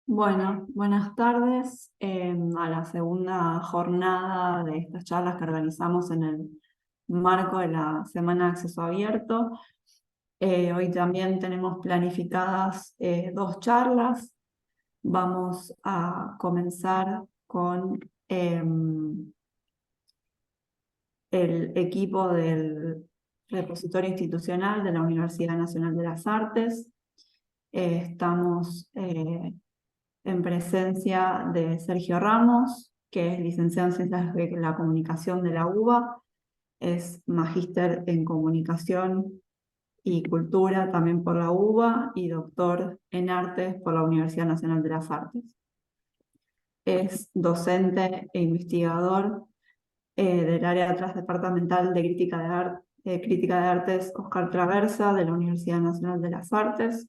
Bueno, buenas tardes a la segunda jornada de estas charlas que organizamos en el marco de la Semana de Acceso Abierto. Hoy también tenemos planificadas dos charlas. Vamos a comenzar con el equipo del repositorio institucional de la Universidad Nacional de las Artes. Estamos en presencia de Sergio Ramos, que es licenciado en Ciencias de la Comunicación de la UBA, es magíster en Comunicación y Cultura también por la UBA y doctor en Artes por la Universidad Nacional de las Artes. Es docente e investigador del área transdepartamental de Crítica de Artes Oscar Traversa de la Universidad Nacional de las Artes.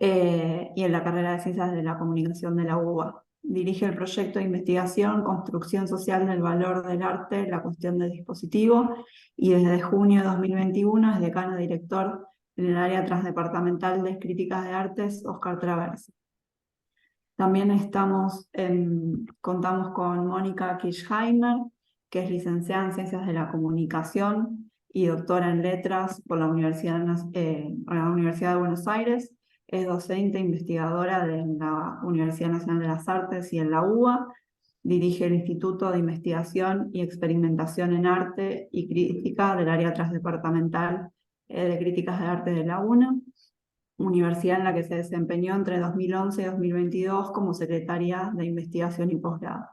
Y en la carrera de Ciencias de la Comunicación de la UBA. Dirige el proyecto de investigación Construcción Social del Valor del Arte, la cuestión del dispositivo, y desde junio de 2021 es decano director en el área transdepartamental de Críticas de Artes Oscar Traversa. También contamos con Mónica Kirchheimer, que es licenciada en Ciencias de la Comunicación y doctora en Letras por la Universidad de Buenos Aires. Es docente e investigadora de la Universidad Nacional de las Artes y en la UBA. Dirige el Instituto de Investigación y Experimentación en Arte y Crítica del área transdepartamental de Críticas de Arte de la UNA, universidad en la que se desempeñó entre 2011 y 2022 como secretaria de investigación y posgrado.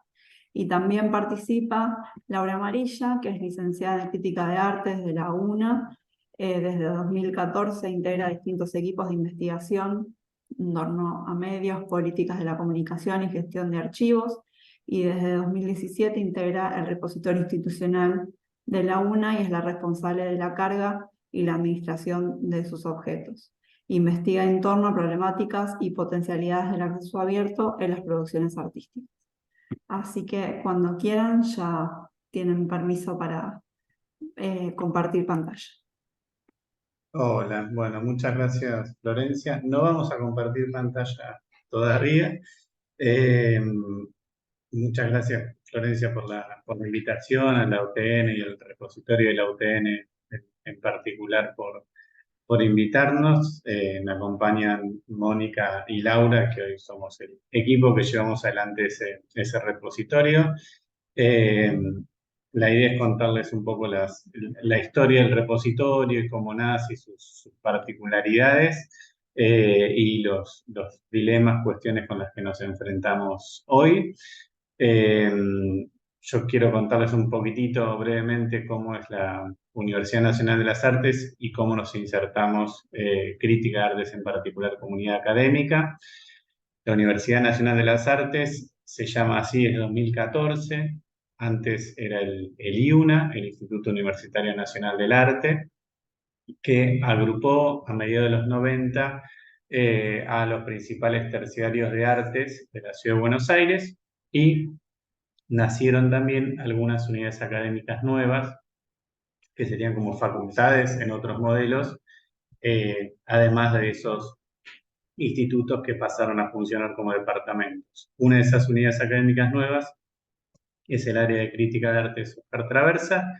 Y también participa Laura Amarilla, que es licenciada en Crítica de Artes de la UNA. Desde 2014 integra distintos equipos de investigación en torno a medios, políticas de la comunicación y gestión de archivos. Y desde 2017 integra el repositorio institucional de la UNA y es la responsable de la carga y la administración de sus objetos. Investiga en torno a problemáticas y potencialidades del acceso abierto en las producciones artísticas. Así que cuando quieran ya tienen permiso para compartir pantalla. Hola, bueno, muchas gracias Florencia. No vamos a compartir pantalla todavía. Eh, Muchas gracias Florencia por la invitación a la UTN y al repositorio de la UTN en particular por invitarnos. Me acompañan Mónica y Laura, que hoy somos el equipo que llevamos adelante ese repositorio. Eh, la idea es contarles un poco la historia del repositorio y cómo nace y sus particularidades y los dilemas, cuestiones con las que nos enfrentamos hoy. Eh, yo quiero contarles un poquitito brevemente cómo es la Universidad Nacional de las Artes y cómo nos insertamos crítica de artes, en particular comunidad académica. La Universidad Nacional de las Artes se llama así desde 2014. Antes era el IUNA, el Instituto Universitario Nacional del Arte, que agrupó a mediados de los 90 a los principales terciarios de artes de la Ciudad de Buenos Aires, y nacieron también algunas unidades académicas nuevas, que serían como facultades en otros modelos, además de esos institutos que pasaron a funcionar como departamentos. Una de esas unidades académicas nuevas es el área de crítica de arte Oscar Traversa,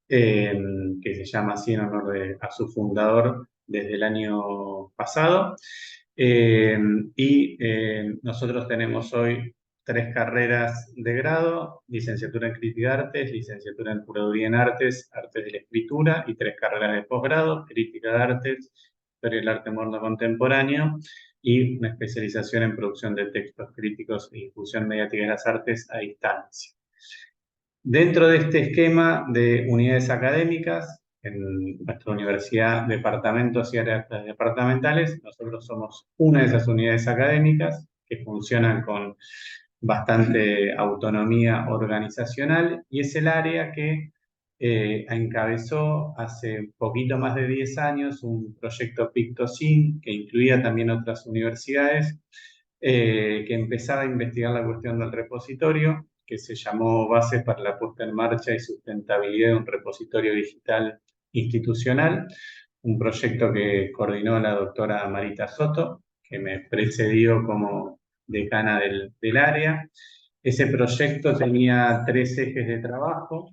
que se llama así en honor a su fundador desde el año pasado. Nosotros tenemos hoy 3 carreras de grado: licenciatura en crítica de artes, licenciatura en curaduría en artes, artes de la escritura, y 3 carreras de posgrado: crítica de artes, historia del arte moderno contemporáneo, y una especialización en producción de textos críticos e difusión mediática de las artes a distancia. Dentro de este esquema de unidades académicas, en nuestra universidad, departamentos y áreas departamentales, nosotros somos una de esas unidades académicas que funcionan con bastante autonomía organizacional, y es el área que encabezó hace poquito más de 10 años un proyecto PictoSyn que incluía también otras universidades, que empezaba a investigar la cuestión del repositorio, que se llamó Bases para la puesta en marcha y sustentabilidad de un repositorio digital institucional, un proyecto que coordinó la doctora Marita Soto, que me precedió como decana del área. Ese proyecto tenía 3 ejes de trabajo.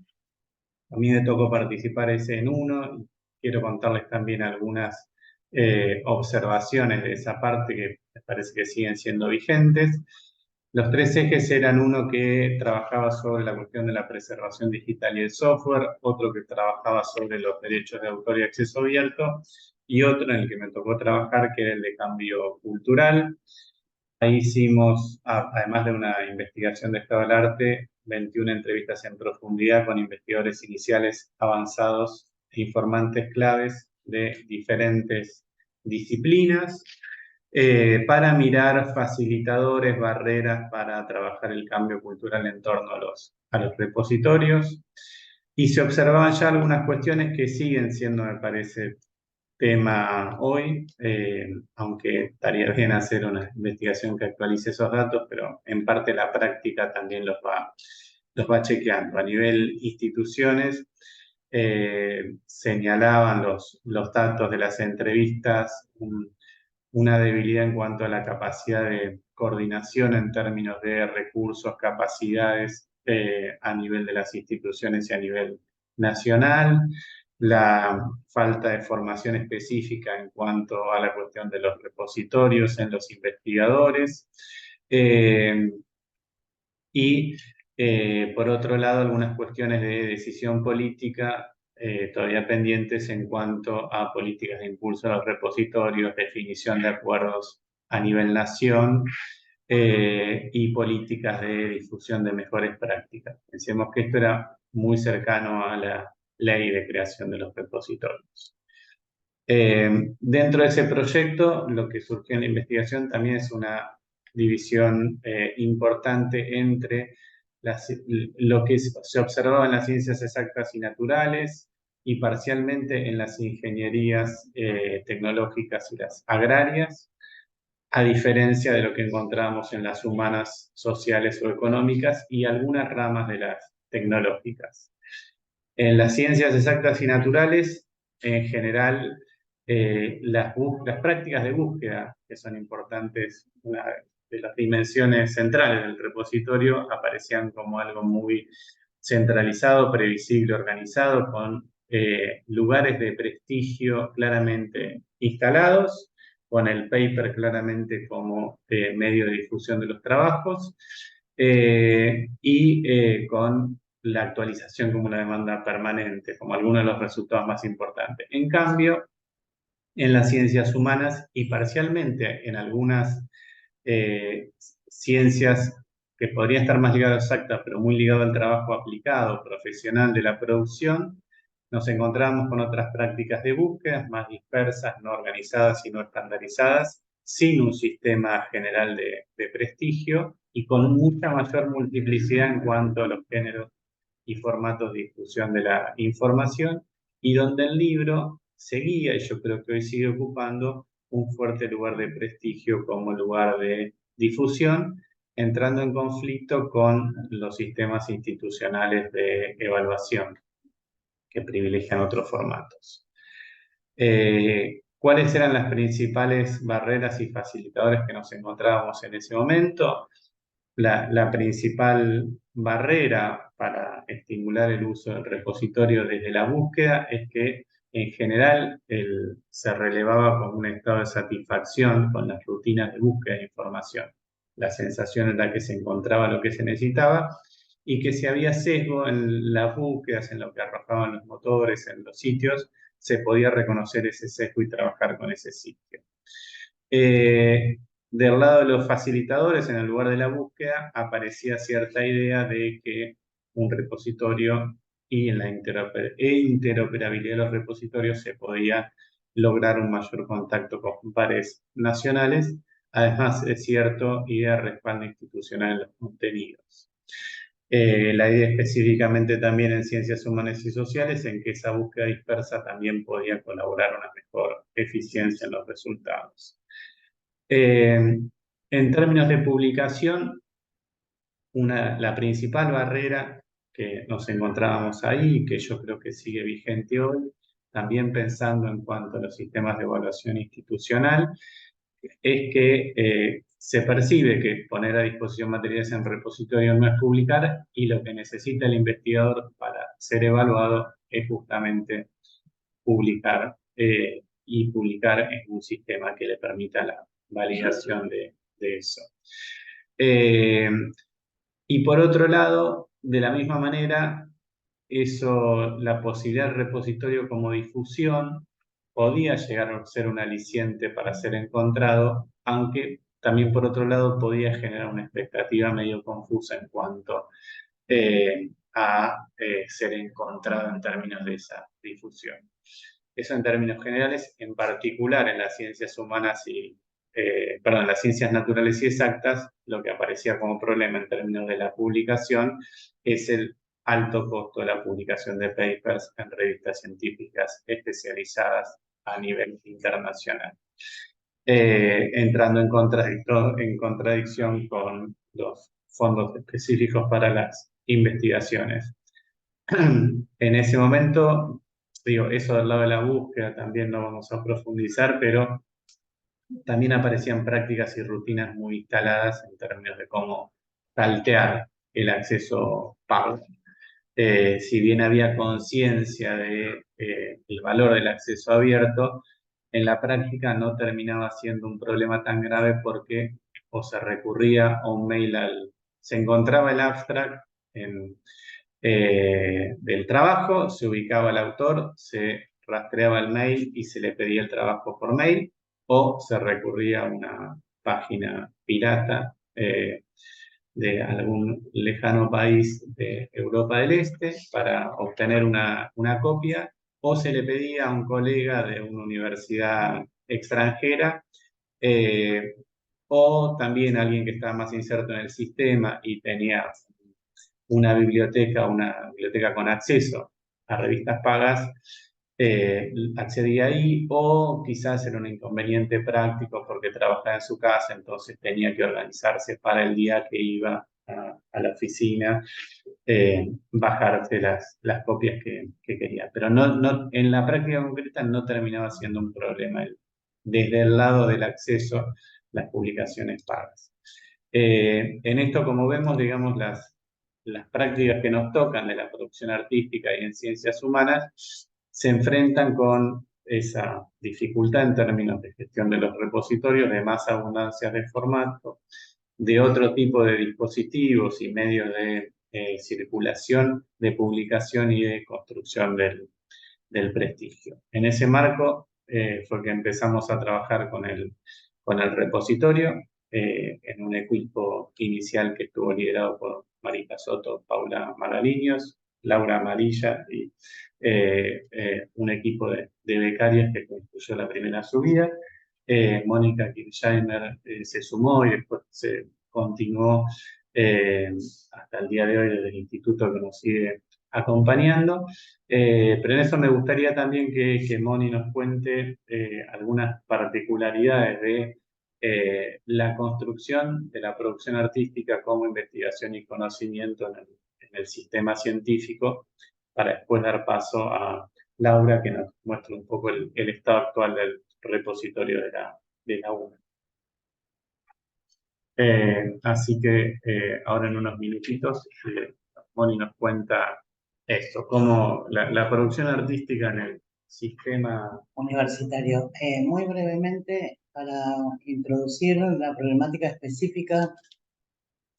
A mí me tocó participar ese en uno. Y quiero contarles también algunas observaciones de esa parte que me parece que siguen siendo vigentes. Los 3 ejes eran uno que trabajaba sobre la cuestión de la preservación digital y el software, otro que trabajaba sobre los derechos de autor y acceso abierto, y otro en el que me tocó trabajar, que era el de cambio cultural. Ahí hicimos, además de una investigación de estado del arte, 21 entrevistas en profundidad con investigadores iniciales, avanzados e informantes claves de diferentes disciplinas, para mirar facilitadores, barreras para trabajar el cambio cultural en torno a los repositorios. Y se observaban ya algunas cuestiones que siguen siendo, me parece, tema hoy, aunque estaría bien hacer una investigación que actualice esos datos, pero en parte la práctica también los va chequeando. A nivel instituciones, señalaban los datos de las entrevistas, una debilidad en cuanto a la capacidad de coordinación en términos de recursos, capacidades, a nivel de las instituciones y a nivel nacional, la falta de formación específica en cuanto a la cuestión de los repositorios en los investigadores, y por otro lado algunas cuestiones de decisión política todavía pendientes en cuanto a políticas de impulso a los repositorios, definición de acuerdos a nivel nación, y políticas de difusión de mejores prácticas. Pensemos que esto era muy cercano a la ley de creación de los repositorios. Dentro de ese proyecto, lo que surgió en la investigación también es una división importante entre lo que se observaba en las ciencias exactas y naturales y parcialmente en las ingenierías tecnológicas y las agrarias, a diferencia de lo que encontramos en las humanas, sociales o económicas y algunas ramas de las tecnológicas. En las ciencias exactas y naturales, en general, las prácticas de búsqueda, que son importantes, una de las dimensiones centrales del repositorio, aparecían como algo muy centralizado, previsible, organizado, con lugares de prestigio claramente instalados, con el paper claramente como medio de difusión de los trabajos, y con la actualización como una demanda permanente, como alguno de los resultados más importantes. En cambio, en las ciencias humanas y parcialmente en algunas ciencias que podrían estar más ligadas a exactas, pero muy ligado al trabajo aplicado, profesional de la producción, nos encontramos con otras prácticas de búsqueda más dispersas, no organizadas y no estandarizadas, sin un sistema general de prestigio y con mucha mayor multiplicidad en cuanto a los géneros y formatos de difusión de la información, y donde el libro seguía, y yo creo que hoy sigue ocupando, un fuerte lugar de prestigio como lugar de difusión, entrando en conflicto con los sistemas institucionales de evaluación que privilegian otros formatos. ¿Cuáles eran las principales barreras y facilitadores que nos encontrábamos en ese momento? La principal barrera para estimular el uso del repositorio desde la búsqueda es que en general se relevaba como un estado de satisfacción con las rutinas de búsqueda de información, la sensación en la que se encontraba lo que se necesitaba, y que si había sesgo en las búsquedas, en lo que arrojaban los motores, en los sitios, se podía reconocer ese sesgo y trabajar con ese sitio. Del lado de los facilitadores, en el lugar de la búsqueda, aparecía cierta idea de que un repositorio y en la interoperabilidad de los repositorios se podía lograr un mayor contacto con pares nacionales, además de cierta idea de respaldo institucional en los contenidos. La idea específicamente también en ciencias humanas y sociales, en que esa búsqueda dispersa también podía colaborar a una mejor eficiencia en los resultados. En términos de publicación, la principal barrera que nos encontrábamos ahí, y que yo creo que sigue vigente hoy, también pensando en cuanto a los sistemas de evaluación institucional, es que se percibe que poner a disposición materiales en repositorio no es publicar, y lo que necesita el investigador para ser evaluado es justamente publicar, y publicar en un sistema que le permita la validación de eso. Y por otro lado, de la misma manera, la posibilidad del repositorio como difusión podía llegar a ser un aliciente para ser encontrado, aunque también por otro lado podía generar una expectativa medio confusa en cuanto a ser encontrado en términos de esa difusión. Eso en términos generales, en particular en las ciencias humanas en las ciencias naturales y exactas, lo que aparecía como problema en términos de la publicación es el alto costo de la publicación de papers en revistas científicas especializadas a nivel internacional, entrando en contradicción con los fondos específicos para las investigaciones. En ese momento, digo, eso del lado de la búsqueda también no vamos a profundizar, pero también aparecían prácticas y rutinas muy instaladas en términos de cómo saltear el acceso pago. Si bien había conciencia del valor del acceso abierto, en la práctica no terminaba siendo un problema tan grave porque o se recurría a un mail se encontraba el abstract del trabajo, se ubicaba el autor, se rastreaba el mail y se le pedía el trabajo por mail, o se recurría a una página pirata de algún lejano país de Europa del Este para obtener una copia, o se le pedía a un colega de una universidad extranjera, o también a alguien que estaba más inserto en el sistema y tenía una biblioteca con acceso a revistas pagas, accedía ahí, o quizás era un inconveniente práctico porque trabajaba en su casa, entonces tenía que organizarse para el día que iba a la oficina, bajarse las copias que quería. Pero en la práctica concreta no terminaba siendo un problema desde el lado del acceso, las publicaciones pagas. En esto, como vemos, digamos, las prácticas que nos tocan de la producción artística y en ciencias humanas se enfrentan con esa dificultad en términos de gestión de los repositorios, de más abundancia de formato, de otro tipo de dispositivos y medios de circulación, de publicación y de construcción del prestigio. En ese marco fue que empezamos a trabajar con el repositorio, en un equipo inicial que estuvo liderado por Marita Soto, Paula Magaliños, Laura Amarilla y un equipo de becarias que construyó la primera subida. Mónica Kirchheimer se sumó y después se continuó hasta el día de hoy desde el instituto que nos sigue acompañando. Pero en eso me gustaría también que Moni nos cuente algunas particularidades de la construcción de la producción artística como investigación y conocimiento en el sistema científico, para después dar paso a Laura, que nos muestre un poco el estado actual del repositorio de la UNA. Así que ahora en unos minutitos Moni nos cuenta esto, cómo la producción artística en el sistema universitario. Muy brevemente, para introducir la problemática específica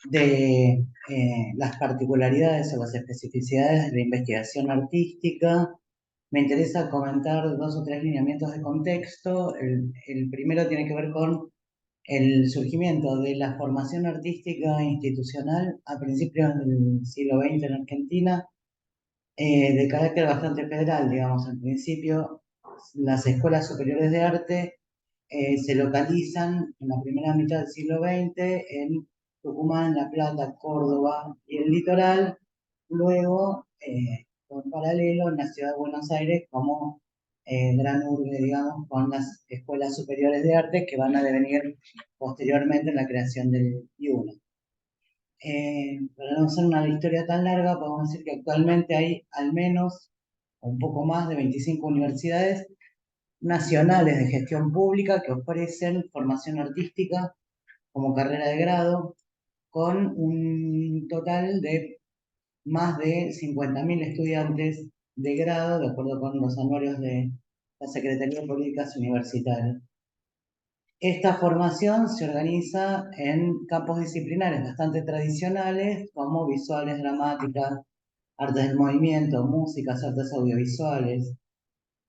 de las particularidades o las especificidades de la investigación artística, me interesa comentar 2 o 3 lineamientos de contexto. El primero tiene que ver con el surgimiento de la formación artística institucional a principios del siglo XX en Argentina, de carácter bastante federal, digamos. En principio, las escuelas superiores de arte se localizan en la primera mitad del siglo XX en Tucumán, La Plata, Córdoba y el litoral. Luego, en paralelo, en la ciudad de Buenos Aires como gran urbe, digamos, con las escuelas superiores de arte que van a devenir posteriormente en la creación del IUNA. Para no hacer una historia tan larga, podemos decir que actualmente hay al menos un poco más de 25 universidades nacionales de gestión pública que ofrecen formación artística como carrera de grado, con un total de más de 50.000 estudiantes de grado, de acuerdo con los anuarios de la Secretaría de Políticas Universitarias. Esta formación se organiza en campos disciplinares bastante tradicionales, como visuales, dramáticas, artes del movimiento, músicas, artes audiovisuales,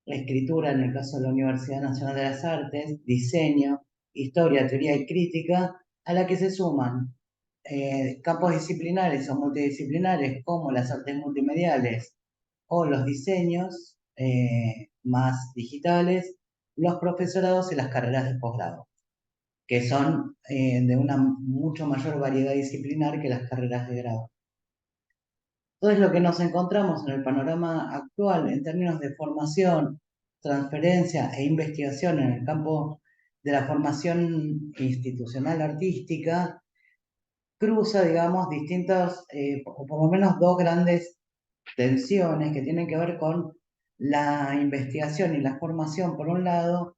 escritura en el caso de la Universidad Nacional de las Artes, diseño, historia, teoría y crítica, a la que se suman campos disciplinares o multidisciplinares como las artes multimediales o los diseños más digitales, los profesorados y las carreras de posgrado, que son de una mucho mayor variedad disciplinar que las carreras de grado. Entonces, lo que nos encontramos en el panorama actual en términos de formación, transferencia e investigación en el campo de la formación institucional artística, cruza, digamos, distintas, o por lo menos dos grandes tensiones que tienen que ver con la investigación y la formación, por un lado,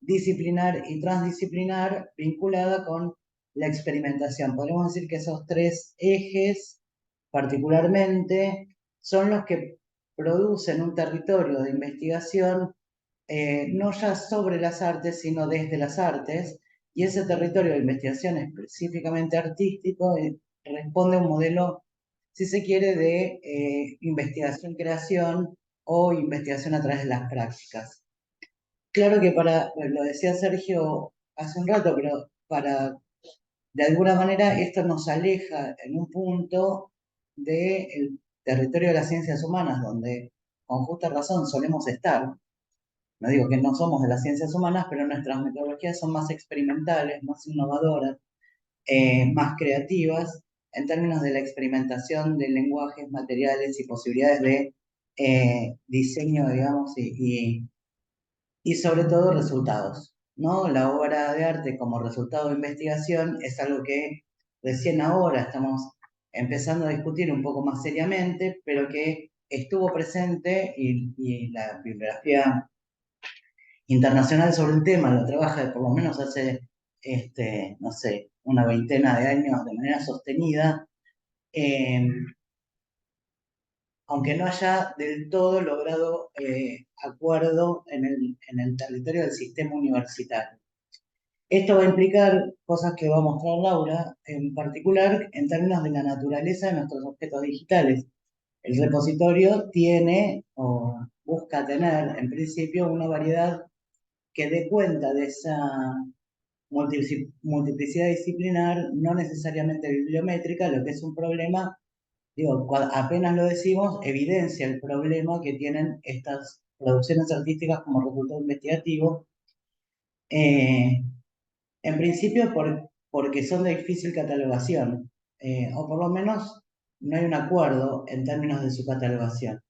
disciplinar y transdisciplinar, vinculada con la experimentación. Podemos decir que esos tres ejes, particularmente, son los que producen un territorio de investigación, no ya sobre las artes, sino desde las artes, y ese territorio de investigación específicamente artístico responde a un modelo, si se quiere, de investigación-creación o investigación a través de las prácticas. Claro que lo decía Sergio hace un rato, pero de alguna manera esto nos aleja en un punto del territorio de las ciencias humanas, donde con justa razón solemos estar. No digo que no somos de las ciencias humanas, pero nuestras metodologías son más experimentales, más innovadoras, más creativas, en términos de la experimentación de lenguajes, materiales y posibilidades de diseño, digamos, y sobre todo resultados, ¿no? La obra de arte como resultado de investigación es algo que recién ahora estamos empezando a discutir un poco más seriamente, pero que estuvo presente y la bibliografía internacional sobre el tema lo trabaja por lo menos hace, no sé, una veintena de años de manera sostenida, aunque no haya del todo logrado acuerdo en el territorio del sistema universitario. Esto va a implicar cosas que va a mostrar Laura, en particular en términos de la naturaleza de nuestros objetos digitales. El repositorio tiene o busca tener, en principio, una variedad que dé cuenta de esa multiplicidad disciplinar, no necesariamente bibliométrica, lo que es un problema. Digo, apenas lo decimos, evidencia el problema que tienen estas producciones artísticas como resultado investigativo, en principio porque son de difícil catalogación, o por lo menos no hay un acuerdo en términos de su catalogación.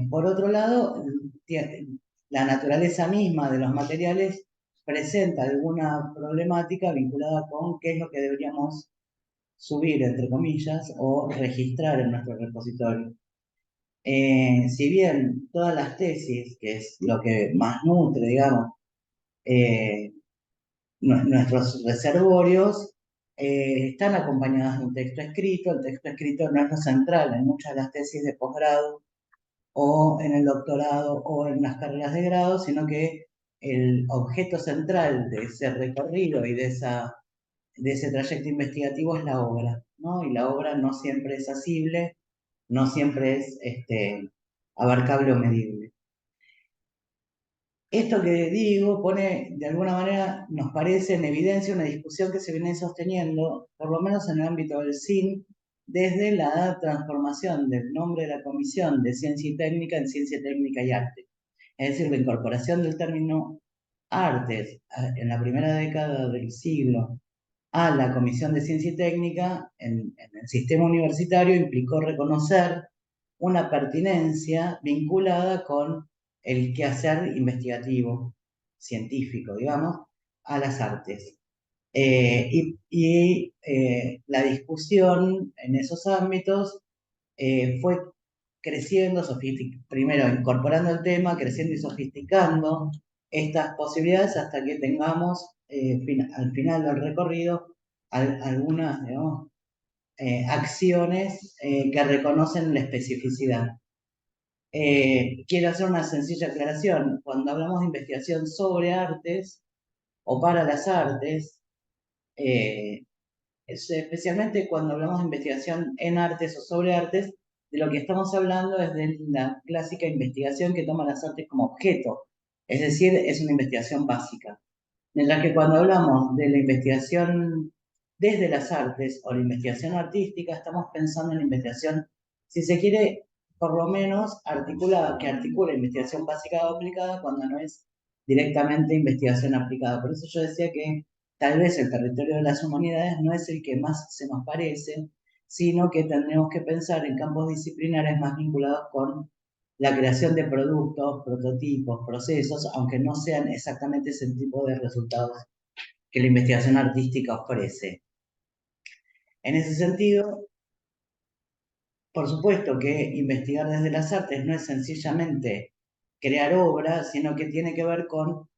Por otro lado, la naturaleza misma de los materiales presenta alguna problemática vinculada con qué es lo que deberíamos subir, entre comillas, o registrar en nuestro repositorio. Si bien todas las tesis, que es lo que más nutre, digamos, nuestros reservorios, están acompañadas de un texto escrito. El texto escrito no es lo central en muchas de las tesis de posgrado o en el doctorado o en las carreras de grado, sino que el objeto central de ese recorrido y de ese trayecto investigativo es la obra, ¿no? Y la obra no siempre es asible, no siempre es abarcable o medible. Esto que digo pone, de alguna manera, nos parece en evidencia una discusión que se viene sosteniendo, por lo menos en el ámbito del CIN, desde la transformación del nombre de la Comisión de Ciencia y Técnica en Ciencia, Técnica y Arte. Es decir, la incorporación del término artes en la primera década del siglo a la Comisión de Ciencia y Técnica en el sistema universitario implicó reconocer una pertinencia vinculada con el quehacer investigativo, científico, digamos, a las artes. La discusión en esos ámbitos fue creciendo, primero incorporando el tema, creciendo y sofisticando estas posibilidades hasta que tengamos al final del recorrido algunas, digamos, acciones que reconocen la especificidad. Quiero hacer una sencilla aclaración. Cuando hablamos de investigación sobre artes o para las artes, especialmente cuando hablamos de investigación en artes o sobre artes, de lo que estamos hablando es de la clásica investigación que toma las artes como objeto, es decir, es una investigación básica. Mientras que cuando hablamos de la investigación desde las artes o la investigación artística, estamos pensando en la investigación, si se quiere, por lo menos articulada, que articula investigación básica o aplicada cuando no es directamente investigación aplicada. Por eso yo decía que tal vez el territorio de las humanidades no es el que más se nos parece, sino que tendremos que pensar en campos disciplinares más vinculados con la creación de productos, prototipos, procesos, aunque no sean exactamente ese tipo de resultados que la investigación artística ofrece. En ese sentido, por supuesto que investigar desde las artes no es sencillamente crear obras, sino que tiene que ver con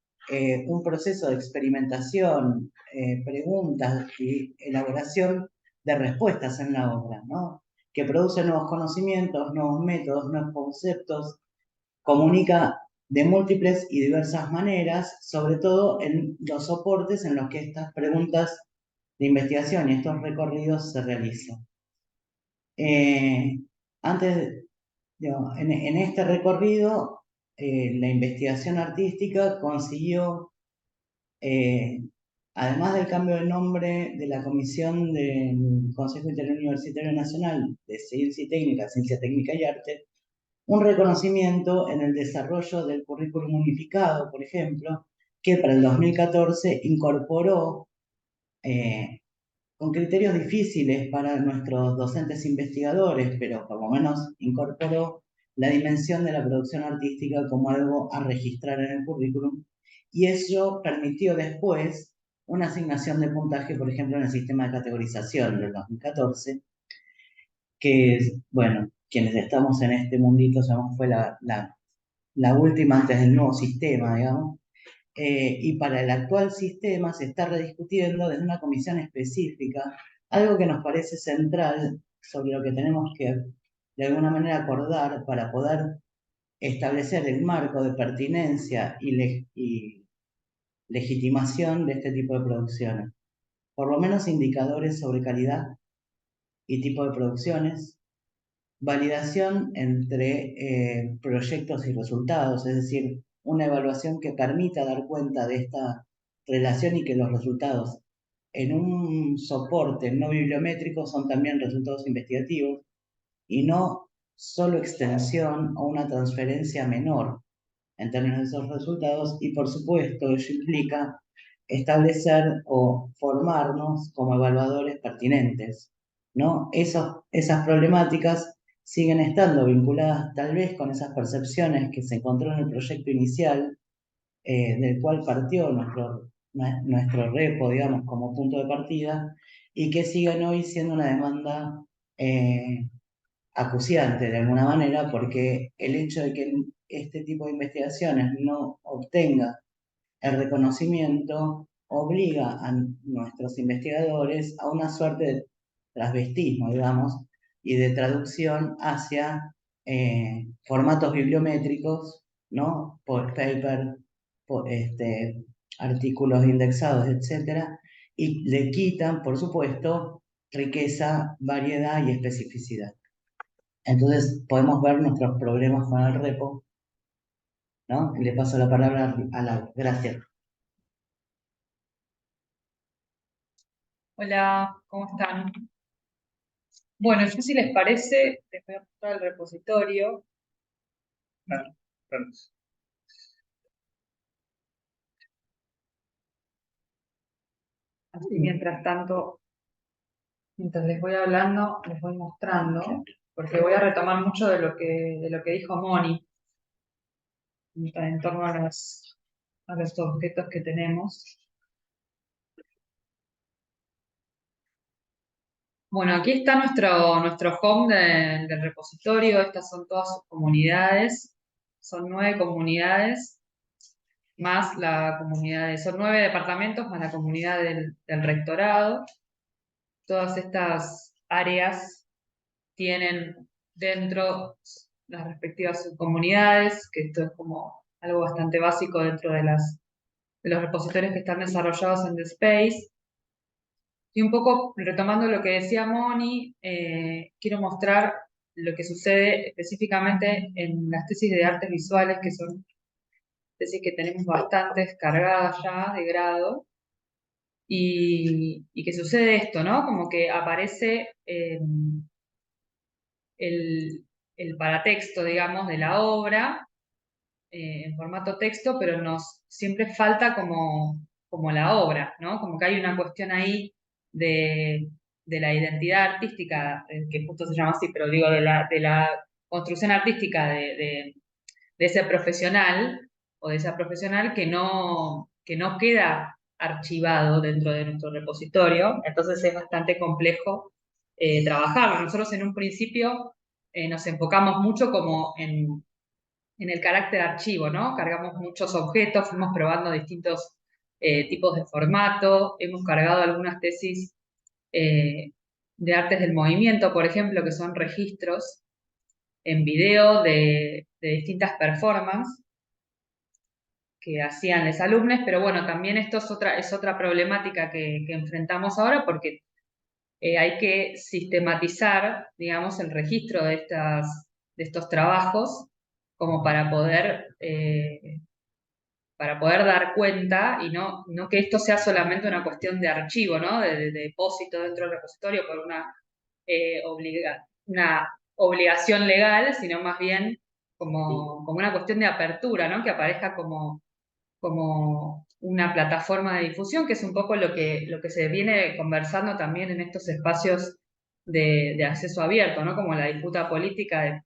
un proceso de experimentación, preguntas y elaboración de respuestas en la obra, ¿no? Que produce nuevos conocimientos, nuevos métodos, nuevos conceptos, comunica de múltiples y diversas maneras, sobre todo en los soportes en los que estas preguntas de investigación y estos recorridos se realizan. Antes, digamos, en este recorrido, la investigación artística consiguió, además del cambio de nombre de la Comisión del Consejo Interuniversitario Nacional de Ciencia y Técnica, Ciencia Técnica y Arte, un reconocimiento en el desarrollo del currículum unificado, por ejemplo, que para el 2014 incorporó, con criterios difíciles para nuestros docentes investigadores, pero por lo menos incorporó la dimensión de la producción artística como algo a registrar en el currículum, y eso permitió después una asignación de puntaje, por ejemplo, en el sistema de categorización del 2014, que, bueno, quienes estamos en este mundito, sabemos, fue la última antes del nuevo sistema, digamos, y para el actual sistema se está rediscutiendo desde una comisión específica, algo que nos parece central sobre lo que tenemos que de alguna manera acordar para poder establecer el marco de pertinencia y legitimación de este tipo de producciones. Por lo menos indicadores sobre calidad y tipo de producciones, validación entre proyectos y resultados, es decir, una evaluación que permita dar cuenta de esta relación y que los resultados en un soporte no bibliométrico son también resultados investigativos y no solo extensión o una transferencia menor en términos de esos resultados, y por supuesto ello implica establecer o formarnos como evaluadores pertinentes, ¿no? Esas problemáticas siguen estando vinculadas tal vez con esas percepciones que se encontró en el proyecto inicial, del cual partió nuestro repo, digamos, como punto de partida, y que siguen hoy siendo una demanda acuciante de alguna manera, porque el hecho de que este tipo de investigaciones no obtenga el reconocimiento obliga a nuestros investigadores a una suerte de transvestismo, digamos, y de traducción hacia formatos bibliométricos, ¿no? Por paper, por artículos indexados, etcétera, y le quitan, por supuesto, riqueza, variedad y especificidad. Entonces podemos ver nuestros problemas con el repo, ¿no? Y le paso la palabra a Laura. Gracias. Hola, ¿cómo están? Bueno, yo si les parece, les voy a mostrar el repositorio. Así mientras tanto, mientras les voy hablando, les voy mostrando, porque voy a retomar mucho de lo que dijo Moni en torno a los objetos que tenemos. Bueno, aquí está nuestro home del repositorio. Estas son todas sus comunidades. Son 9 comunidades, más la comunidad son 9 departamentos, más la comunidad del rectorado. Todas estas áreas tienen dentro las respectivas subcomunidades, que esto es como algo bastante básico dentro de los repositorios que están desarrollados en The Space. Y un poco retomando lo que decía Moni, quiero mostrar lo que sucede específicamente en las tesis de artes visuales, que son tesis que tenemos bastantes cargadas ya de grado, y que sucede esto, ¿no? Como que aparece el paratexto, digamos, de la obra en formato texto, pero nos siempre falta como la obra, ¿no? Como que hay una cuestión ahí de la identidad artística, que justo se llama así, pero digo, de la construcción artística de ese profesional o de esa profesional que no queda archivado dentro de nuestro repositorio, entonces es bastante complejo trabajarlo. Nosotros en un principio nos enfocamos mucho como en el carácter archivo, ¿no? Cargamos muchos objetos, fuimos probando distintos tipos de formato, hemos cargado algunas tesis de artes del movimiento, por ejemplo, que son registros en video de distintas performances que hacían los alumnos, pero bueno, también esto es otra problemática que enfrentamos ahora porque hay que sistematizar, digamos, el registro de estos trabajos como para poder dar cuenta y no que esto sea solamente una cuestión de archivo, ¿no? De depósito dentro del repositorio por una obligación legal, sino más bien como una cuestión de apertura, ¿no? Que aparezca como una plataforma de difusión, que es un poco lo que se viene conversando también en estos espacios de acceso abierto, ¿no? Como la disputa política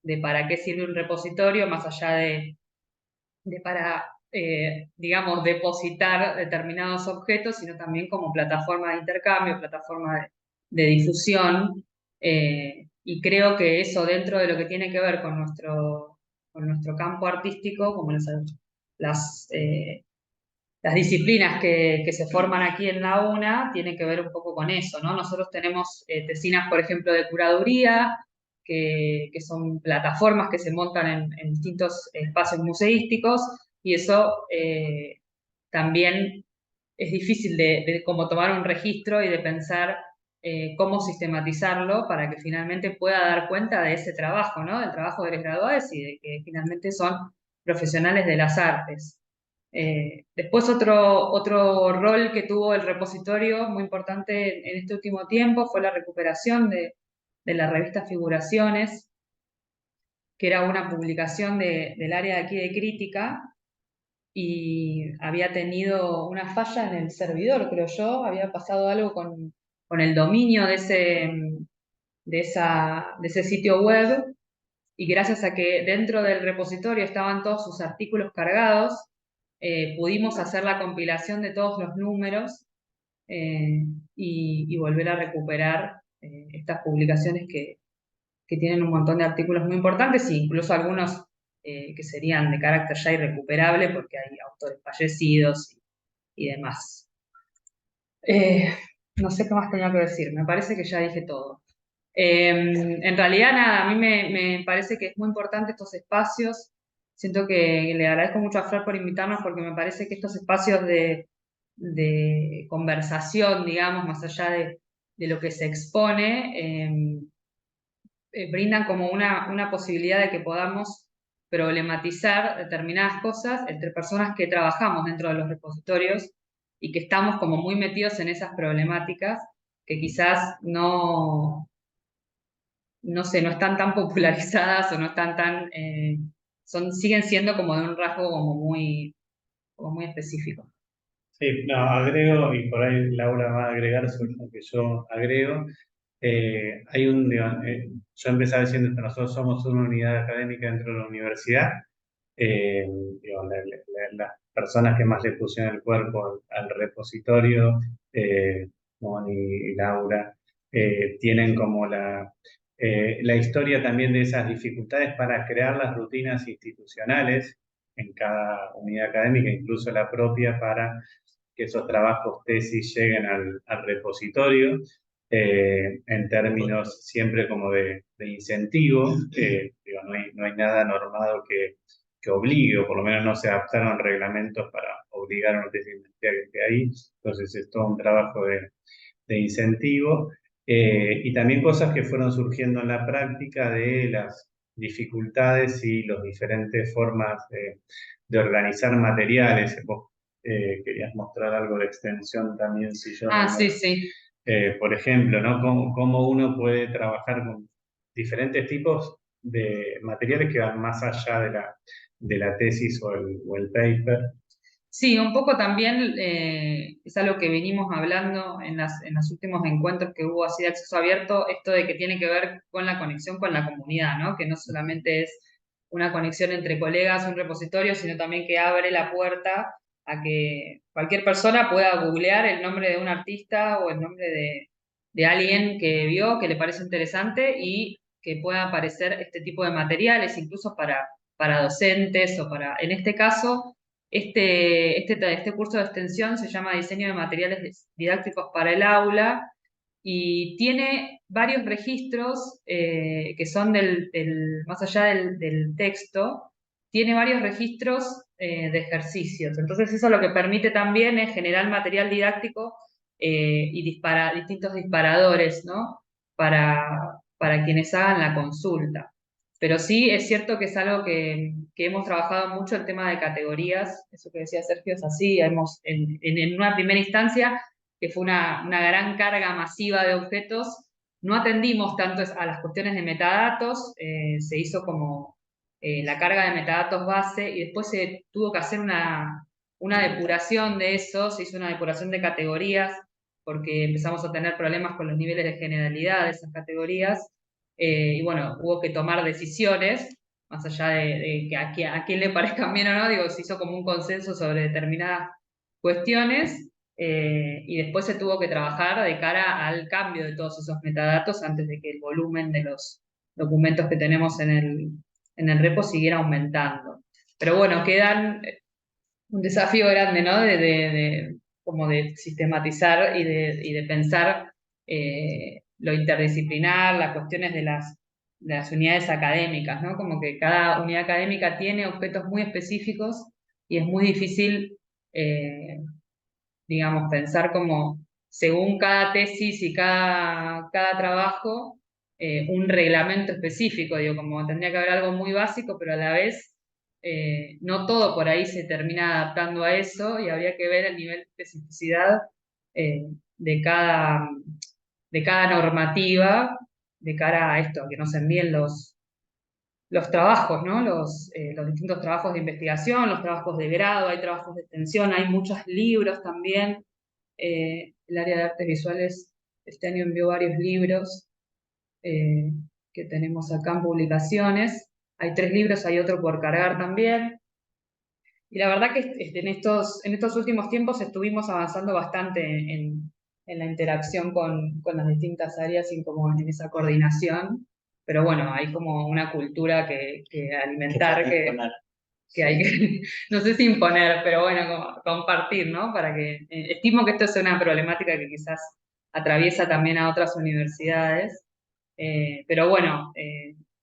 de para qué sirve un repositorio, más allá de para, digamos, depositar determinados objetos, sino también como plataforma de intercambio, plataforma de difusión. Y creo que eso dentro de lo que tiene que ver con nuestro campo artístico, como las disciplinas que se forman aquí en la UNA tienen que ver un poco con eso, ¿no? Nosotros tenemos tesinas, por ejemplo, de curaduría, que son plataformas que se montan en distintos espacios museísticos, y eso también es difícil de como tomar un registro y de pensar cómo sistematizarlo para que finalmente pueda dar cuenta de ese trabajo, ¿no? Del trabajo de los graduados y de que finalmente son profesionales de las artes. Después otro rol que tuvo el repositorio muy importante en este último tiempo fue la recuperación de la revista Figuraciones, que era una publicación del área de aquí de crítica y había tenido una falla en el servidor, creo yo, había pasado algo con el dominio de ese sitio web, y gracias a que dentro del repositorio estaban todos sus artículos cargados, pudimos hacer la compilación de todos los números y volver a recuperar estas publicaciones que tienen un montón de artículos muy importantes, e incluso algunos que serían de carácter ya irrecuperable porque hay autores fallecidos y demás. No sé qué más tenía que decir, me parece que ya dije todo. En realidad, nada, a mí me parece que es muy importante estos espacios. Siento que le agradezco mucho a Flor por invitarnos porque me parece que estos espacios de conversación, digamos, más allá de lo que se expone, brindan como una posibilidad de que podamos problematizar determinadas cosas entre personas que trabajamos dentro de los repositorios y que estamos como muy metidos en esas problemáticas que quizás no sé, no están tan popularizadas o no están siguen siendo como de un rasgo como muy específico. Sí, no, agrego, y por ahí Laura va a agregar sobre lo que yo agrego. Yo empezaba diciendo que nosotros somos una unidad académica dentro de la universidad. Eh, digo, las personas que más le pusieron el cuerpo al repositorio, Moni y Laura, tienen como la historia también de esas dificultades para crear las rutinas institucionales en cada unidad académica, incluso la propia, para que esos trabajos tesis lleguen al repositorio, en términos siempre como de incentivo. Digo, no hay nada normado que obligue, o por lo menos no se adaptaron reglamentos para obligar a una tesis investigadora que esté ahí. Entonces es todo un trabajo de incentivo. Y también cosas que fueron surgiendo en la práctica de las dificultades y las diferentes formas de organizar materiales. Vos querías mostrar algo de extensión también, si yo no Sí, sí. por ejemplo, ¿no? Cómo uno puede trabajar con diferentes tipos de materiales que van más allá de la tesis o el paper. Sí, un poco también es algo que venimos hablando en los últimos encuentros que hubo así de acceso abierto, esto de que tiene que ver con la conexión con la comunidad, ¿no? Que no solamente es una conexión entre colegas, un repositorio, sino también que abre la puerta a que cualquier persona pueda googlear el nombre de un artista o el nombre de alguien que vio, que le parece interesante y que pueda aparecer este tipo de materiales, incluso para docentes o para, en este caso, este curso de extensión se llama Diseño de Materiales Didácticos para el Aula y tiene varios registros que son más allá del texto, tiene varios registros de ejercicios. Entonces eso lo que permite también es generar material didáctico y distintos disparadores, ¿no? Para quienes hagan la consulta. Pero sí es cierto que es algo que hemos trabajado mucho, el tema de categorías, eso que decía Sergio es así, en una primera instancia, que fue una gran carga masiva de objetos, no atendimos tanto a las cuestiones de metadatos, se hizo como la carga de metadatos base y después se tuvo que hacer una depuración de eso, se hizo una depuración de categorías, porque empezamos a tener problemas con los niveles de generalidad de esas categorías. Y bueno, hubo que tomar decisiones, más allá de que a quién le parezcan bien o no, digo, se hizo como un consenso sobre determinadas cuestiones y después se tuvo que trabajar de cara al cambio de todos esos metadatos antes de que el volumen de los documentos que tenemos en el repo siguiera aumentando. Pero bueno, quedan un desafío grande, ¿no? Como de sistematizar y de pensar lo interdisciplinar, las cuestiones de las unidades académicas, ¿no? Como que cada unidad académica tiene objetos muy específicos y es muy difícil, digamos, pensar como según cada tesis y cada trabajo, un reglamento específico, digo, como tendría que haber algo muy básico, pero a la vez no todo por ahí se termina adaptando a eso y habría que ver el nivel de especificidad eh, de cada, de cada normativa de cara a esto, a que nos envíen los trabajos, ¿no? Los distintos trabajos de investigación, los trabajos de grado, hay trabajos de extensión, hay muchos libros también. El área de artes visuales este año envió varios libros eh, que tenemos acá en publicaciones. Hay 3 libros, hay otro por cargar también. Y la verdad que en estos últimos tiempos estuvimos avanzando bastante en la interacción con las distintas áreas y como en esa coordinación. Pero bueno, hay como una cultura que alimentar, que hay que, no sé si imponer, pero bueno, como compartir, ¿no? Para que, estimo que esto es una problemática que quizás atraviesa también a otras universidades, pero bueno,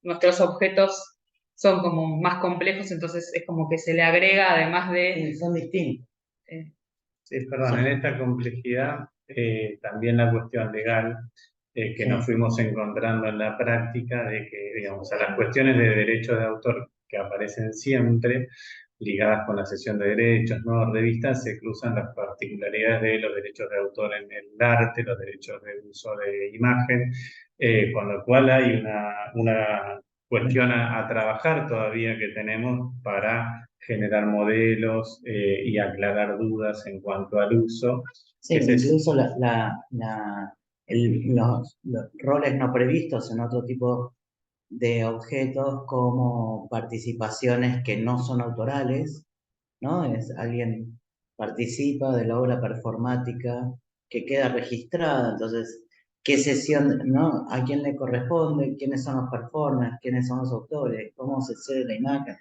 nuestros objetos son como más complejos, entonces es como que se le agrega además de... Son distintos. Sí, perdón, en esta complejidad también la cuestión legal que nos fuimos encontrando en la práctica de que, digamos, a las cuestiones de derechos de autor que aparecen siempre, ligadas con la cesión de derechos, ¿no? Revistas, se cruzan las particularidades de los derechos de autor en el arte, los derechos de uso de imagen, con lo cual hay una cuestión a trabajar todavía que tenemos para generar modelos y aclarar dudas en cuanto al uso. Sí, incluso los roles no previstos en otro tipo de objetos como participaciones que no son autorales, ¿no? Alguien participa de la obra performática que queda registrada, entonces qué sesión, ¿no? A quién le corresponde, quiénes son los performers, quiénes son los autores, cómo se cede la imagen.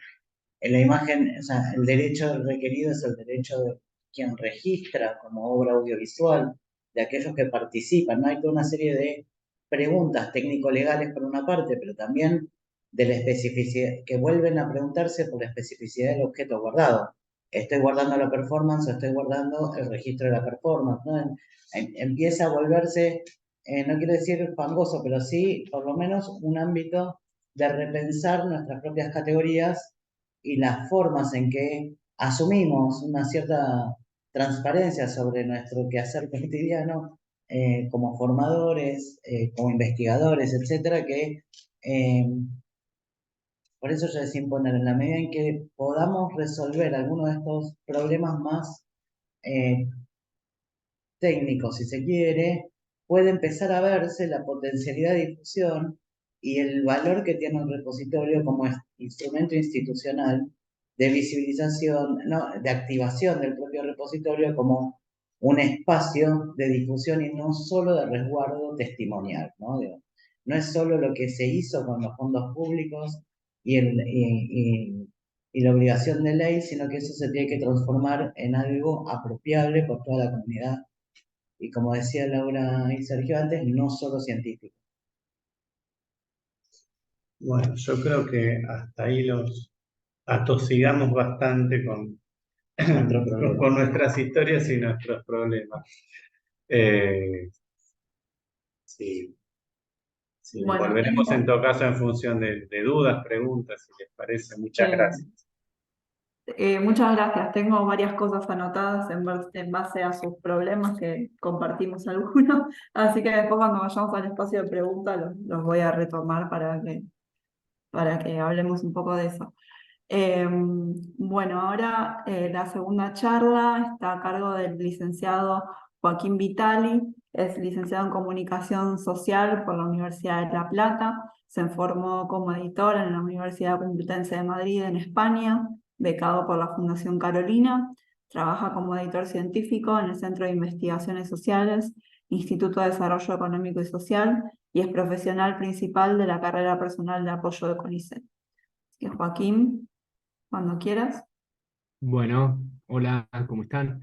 En la imagen, o sea, el derecho requerido es el derecho de quien registra como obra audiovisual, de aquellos que participan, ¿no? Hay toda una serie de preguntas técnico-legales por una parte, pero también de la especificidad, que vuelven a preguntarse por la especificidad del objeto guardado. ¿Estoy guardando la performance o estoy guardando el registro de la performance? ¿No? Empieza a volverse, no quiero decir fangoso, pero sí por lo menos un ámbito de repensar nuestras propias categorías y las formas en que asumimos una cierta transparencia sobre nuestro quehacer cotidiano como formadores, como investigadores, etcétera, que por eso yo decía imponer, en la medida en que podamos resolver algunos de estos problemas más eh, técnicos, si se quiere, puede empezar a verse la potencialidad de difusión y el valor que tiene un repositorio como instrumento institucional de visibilización, ¿no? De activación del propio repositorio como un espacio de difusión y no solo de resguardo testimonial, ¿no? No es solo lo que se hizo con los fondos públicos y la obligación de ley, sino que eso se tiene que transformar en algo apropiable por toda la comunidad y como decía Laura y Sergio antes, no solo científicos. Bueno, yo creo que hasta ahí los atosigamos bastante con nuestras historias y nuestros problemas. Sí, sí, Bueno, volveremos en todo caso en función de dudas, preguntas, si les parece. Muchas gracias. muchas gracias. Tengo varias cosas anotadas en base a sus problemas que compartimos algunos, así que después cuando vayamos al espacio de preguntas los voy a retomar para que hablemos un poco de eso. Bueno, ahora la segunda charla está a cargo del licenciado Joaquín Vitali, es licenciado en Comunicación Social por la Universidad de La Plata, se formó como editor en la Universidad Complutense de Madrid en España, becado por la Fundación Carolina, trabaja como editor científico en el Centro de Investigaciones Sociales, Instituto de Desarrollo Económico y Social, y es profesional principal de la carrera personal de apoyo de CONICET. Así que Joaquín, cuando quieras. Bueno, hola, ¿cómo están?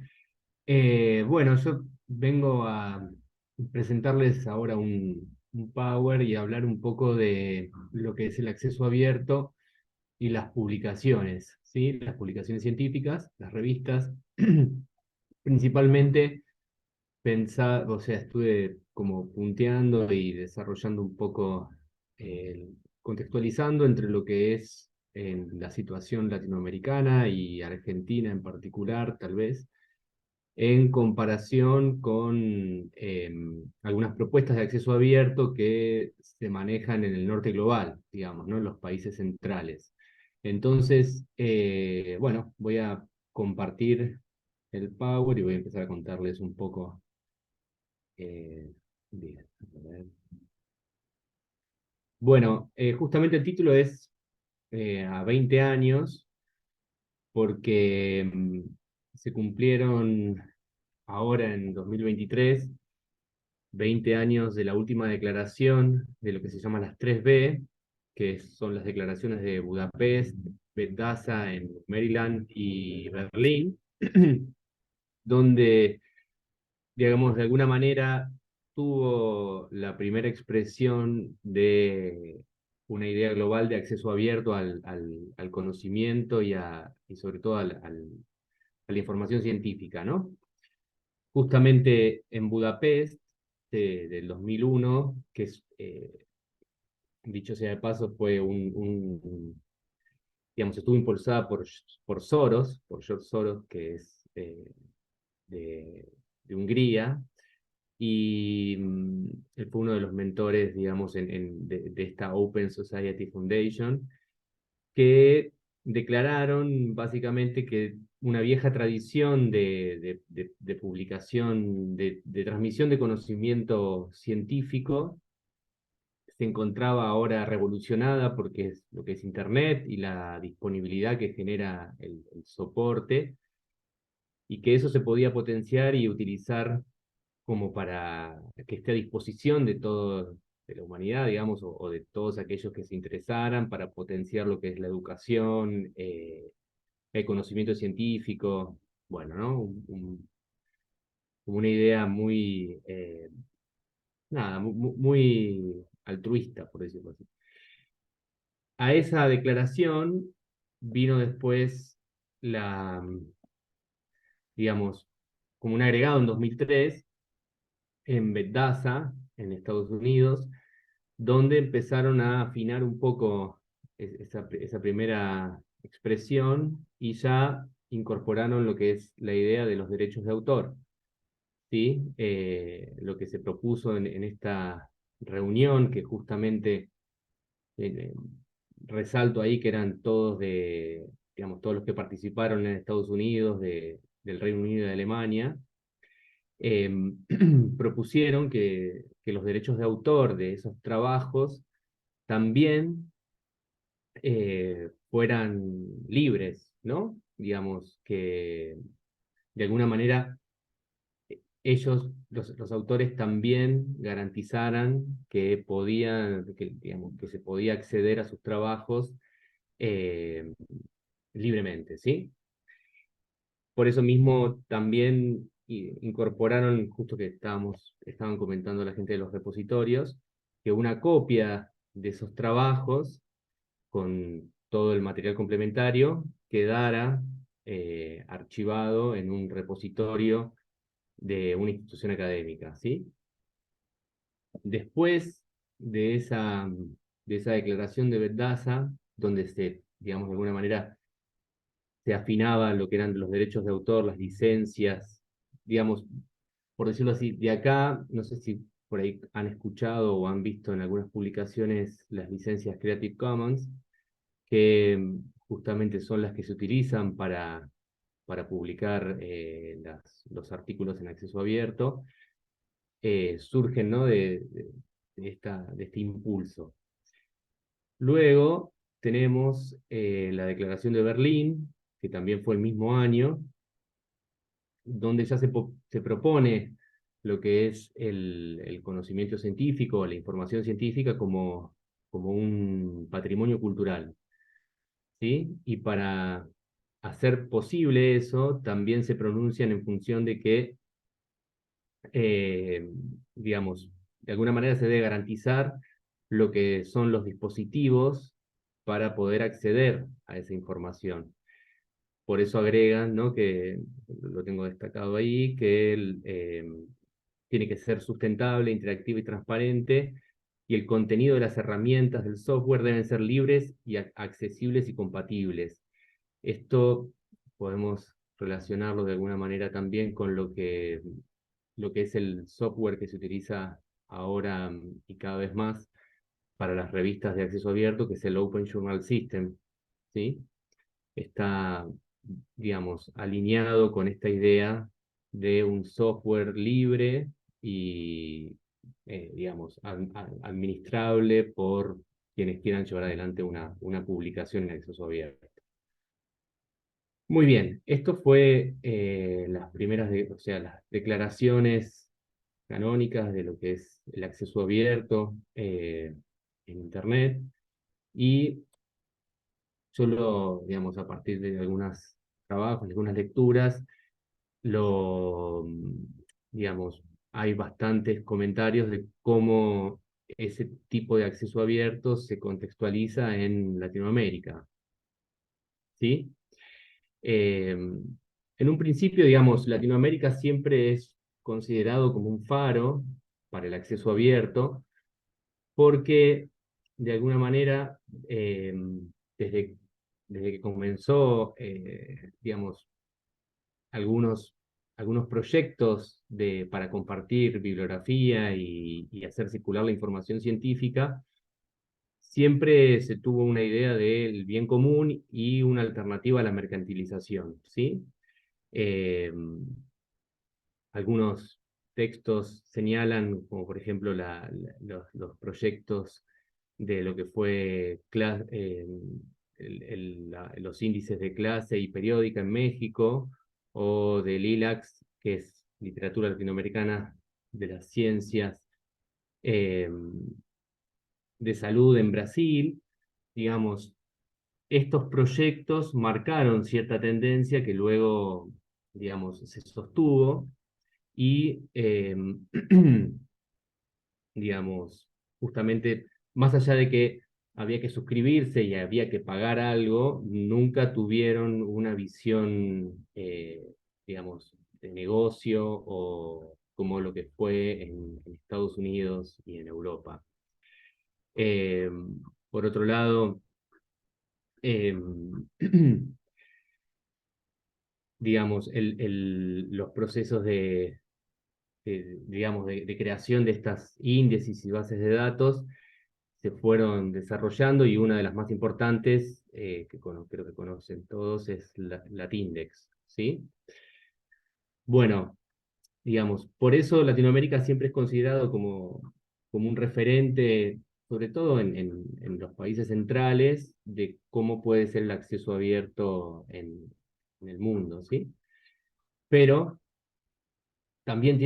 Bueno, yo vengo a presentarles ahora un Power y hablar un poco de lo que es el acceso abierto y las publicaciones, ¿sí? Las publicaciones científicas, las revistas, principalmente pensar, o sea, estuve como punteando y desarrollando un poco, contextualizando entre lo que es la situación latinoamericana y Argentina en particular, tal vez, en comparación con algunas propuestas de acceso abierto que se manejan en el norte global, digamos, ¿no? En los países centrales. Entonces, bueno, voy a compartir el Power y voy a empezar a contarles un poco. Bien, a ver. Bueno, justamente el título es a 20 años, porque se cumplieron ahora en 2023 20 años de la última declaración de lo que se llama las 3B, que son las declaraciones de Budapest, Bethesda en Maryland y Berlín, donde, digamos, de alguna manera tuvo la primera expresión de una idea global de acceso abierto al conocimiento y sobre todo a la información científica, ¿no? Justamente en Budapest, del 2001, que es, dicho sea de paso, fue digamos, estuvo impulsada por Soros, por George Soros, que es de, de Hungría, y él fue uno de los mentores, digamos, de esta Open Society Foundation, que declararon básicamente que una vieja tradición de publicación, de transmisión de conocimiento científico, se encontraba ahora revolucionada porque es lo que es Internet y la disponibilidad que genera el soporte, y que eso se podía potenciar y utilizar como para que esté a disposición de todo, de la humanidad, digamos, o de todos aquellos que se interesaran para potenciar lo que es la educación, el conocimiento científico, bueno, ¿no? Como una idea muy, nada, muy altruista, por decirlo así. A esa declaración vino después digamos, como un agregado en 2003, en Bethesda, en Estados Unidos, donde empezaron a afinar un poco esa primera expresión y ya incorporaron lo que es la idea de los derechos de autor. ¿Sí? Lo que se propuso en esta reunión, que justamente eh, resalto ahí que eran todos digamos, todos los que participaron en Estados Unidos, del Reino Unido y de Alemania, propusieron que los derechos de autor de esos trabajos también fueran libres, ¿no? Digamos, que de alguna manera ellos, los autores, también garantizaran digamos, que se podía acceder a sus trabajos libremente, ¿sí? Por eso mismo también incorporaron, justo que estaban comentando la gente de los repositorios, que una copia de esos trabajos con todo el material complementario quedara archivado en un repositorio de una institución académica, ¿sí? Después de esa declaración de Bethesda, donde digamos, de alguna manera se afinaba lo que eran los derechos de autor, las licencias, digamos, por decirlo así, de acá, no sé si por ahí han escuchado o han visto en algunas publicaciones las licencias Creative Commons, que justamente son las que se utilizan para publicar los artículos en acceso abierto, surgen, ¿no? de este impulso. Luego tenemos la Declaración de Berlín, que también fue el mismo año, donde ya se propone lo que es el conocimiento científico, la información científica como un patrimonio cultural, ¿sí? Y para hacer posible eso, también se pronuncian en función de que, digamos, de alguna manera se debe garantizar lo que son los dispositivos para poder acceder a esa información. Por eso agregan, ¿no? Que lo tengo destacado ahí, que tiene que ser sustentable, interactivo y transparente, y el contenido de las herramientas del software deben ser libres y accesibles y compatibles. Esto podemos relacionarlo de alguna manera también con lo que es el software que se utiliza ahora y cada vez más para las revistas de acceso abierto, que es el Open Journal System, ¿sí? Está, digamos, alineado con esta idea de un software libre y, digamos, administrable por quienes quieran llevar adelante una publicación en acceso abierto. Muy bien, esto fue las primeras, o sea, las declaraciones canónicas de lo que es el acceso abierto en Internet, y solo, digamos, a partir de algunos trabajos, algunas lecturas, digamos, hay bastantes comentarios de cómo ese tipo de acceso abierto se contextualiza en Latinoamérica, ¿sí? En un principio, digamos, Latinoamérica siempre es considerado como un faro para el acceso abierto, porque de alguna manera, desde, desde que comenzó, digamos, algunos proyectos para compartir bibliografía y hacer circular la información científica, siempre se tuvo una idea del bien común y una alternativa a la mercantilización, ¿sí? Algunos textos señalan, como por ejemplo los proyectos de lo que fue los índices de clase y periódica en México, o del ILAX, que es literatura latinoamericana de las ciencias de salud en Brasil. Digamos, estos proyectos marcaron cierta tendencia que luego, digamos, se sostuvo y, digamos, justamente, más allá de que había que suscribirse y había que pagar algo, nunca tuvieron una visión, digamos, de negocio o como lo que fue en Estados Unidos y en Europa. Por otro lado, digamos, los procesos digamos, de creación de estas índices y bases de datos se fueron desarrollando, y una de las más importantes, creo que conocen todos, es Latindex, ¿sí? Bueno, digamos, por eso Latinoamérica siempre es considerado como un referente, sobre todo en los países centrales, de cómo puede ser el acceso abierto en el mundo, ¿sí? Pero también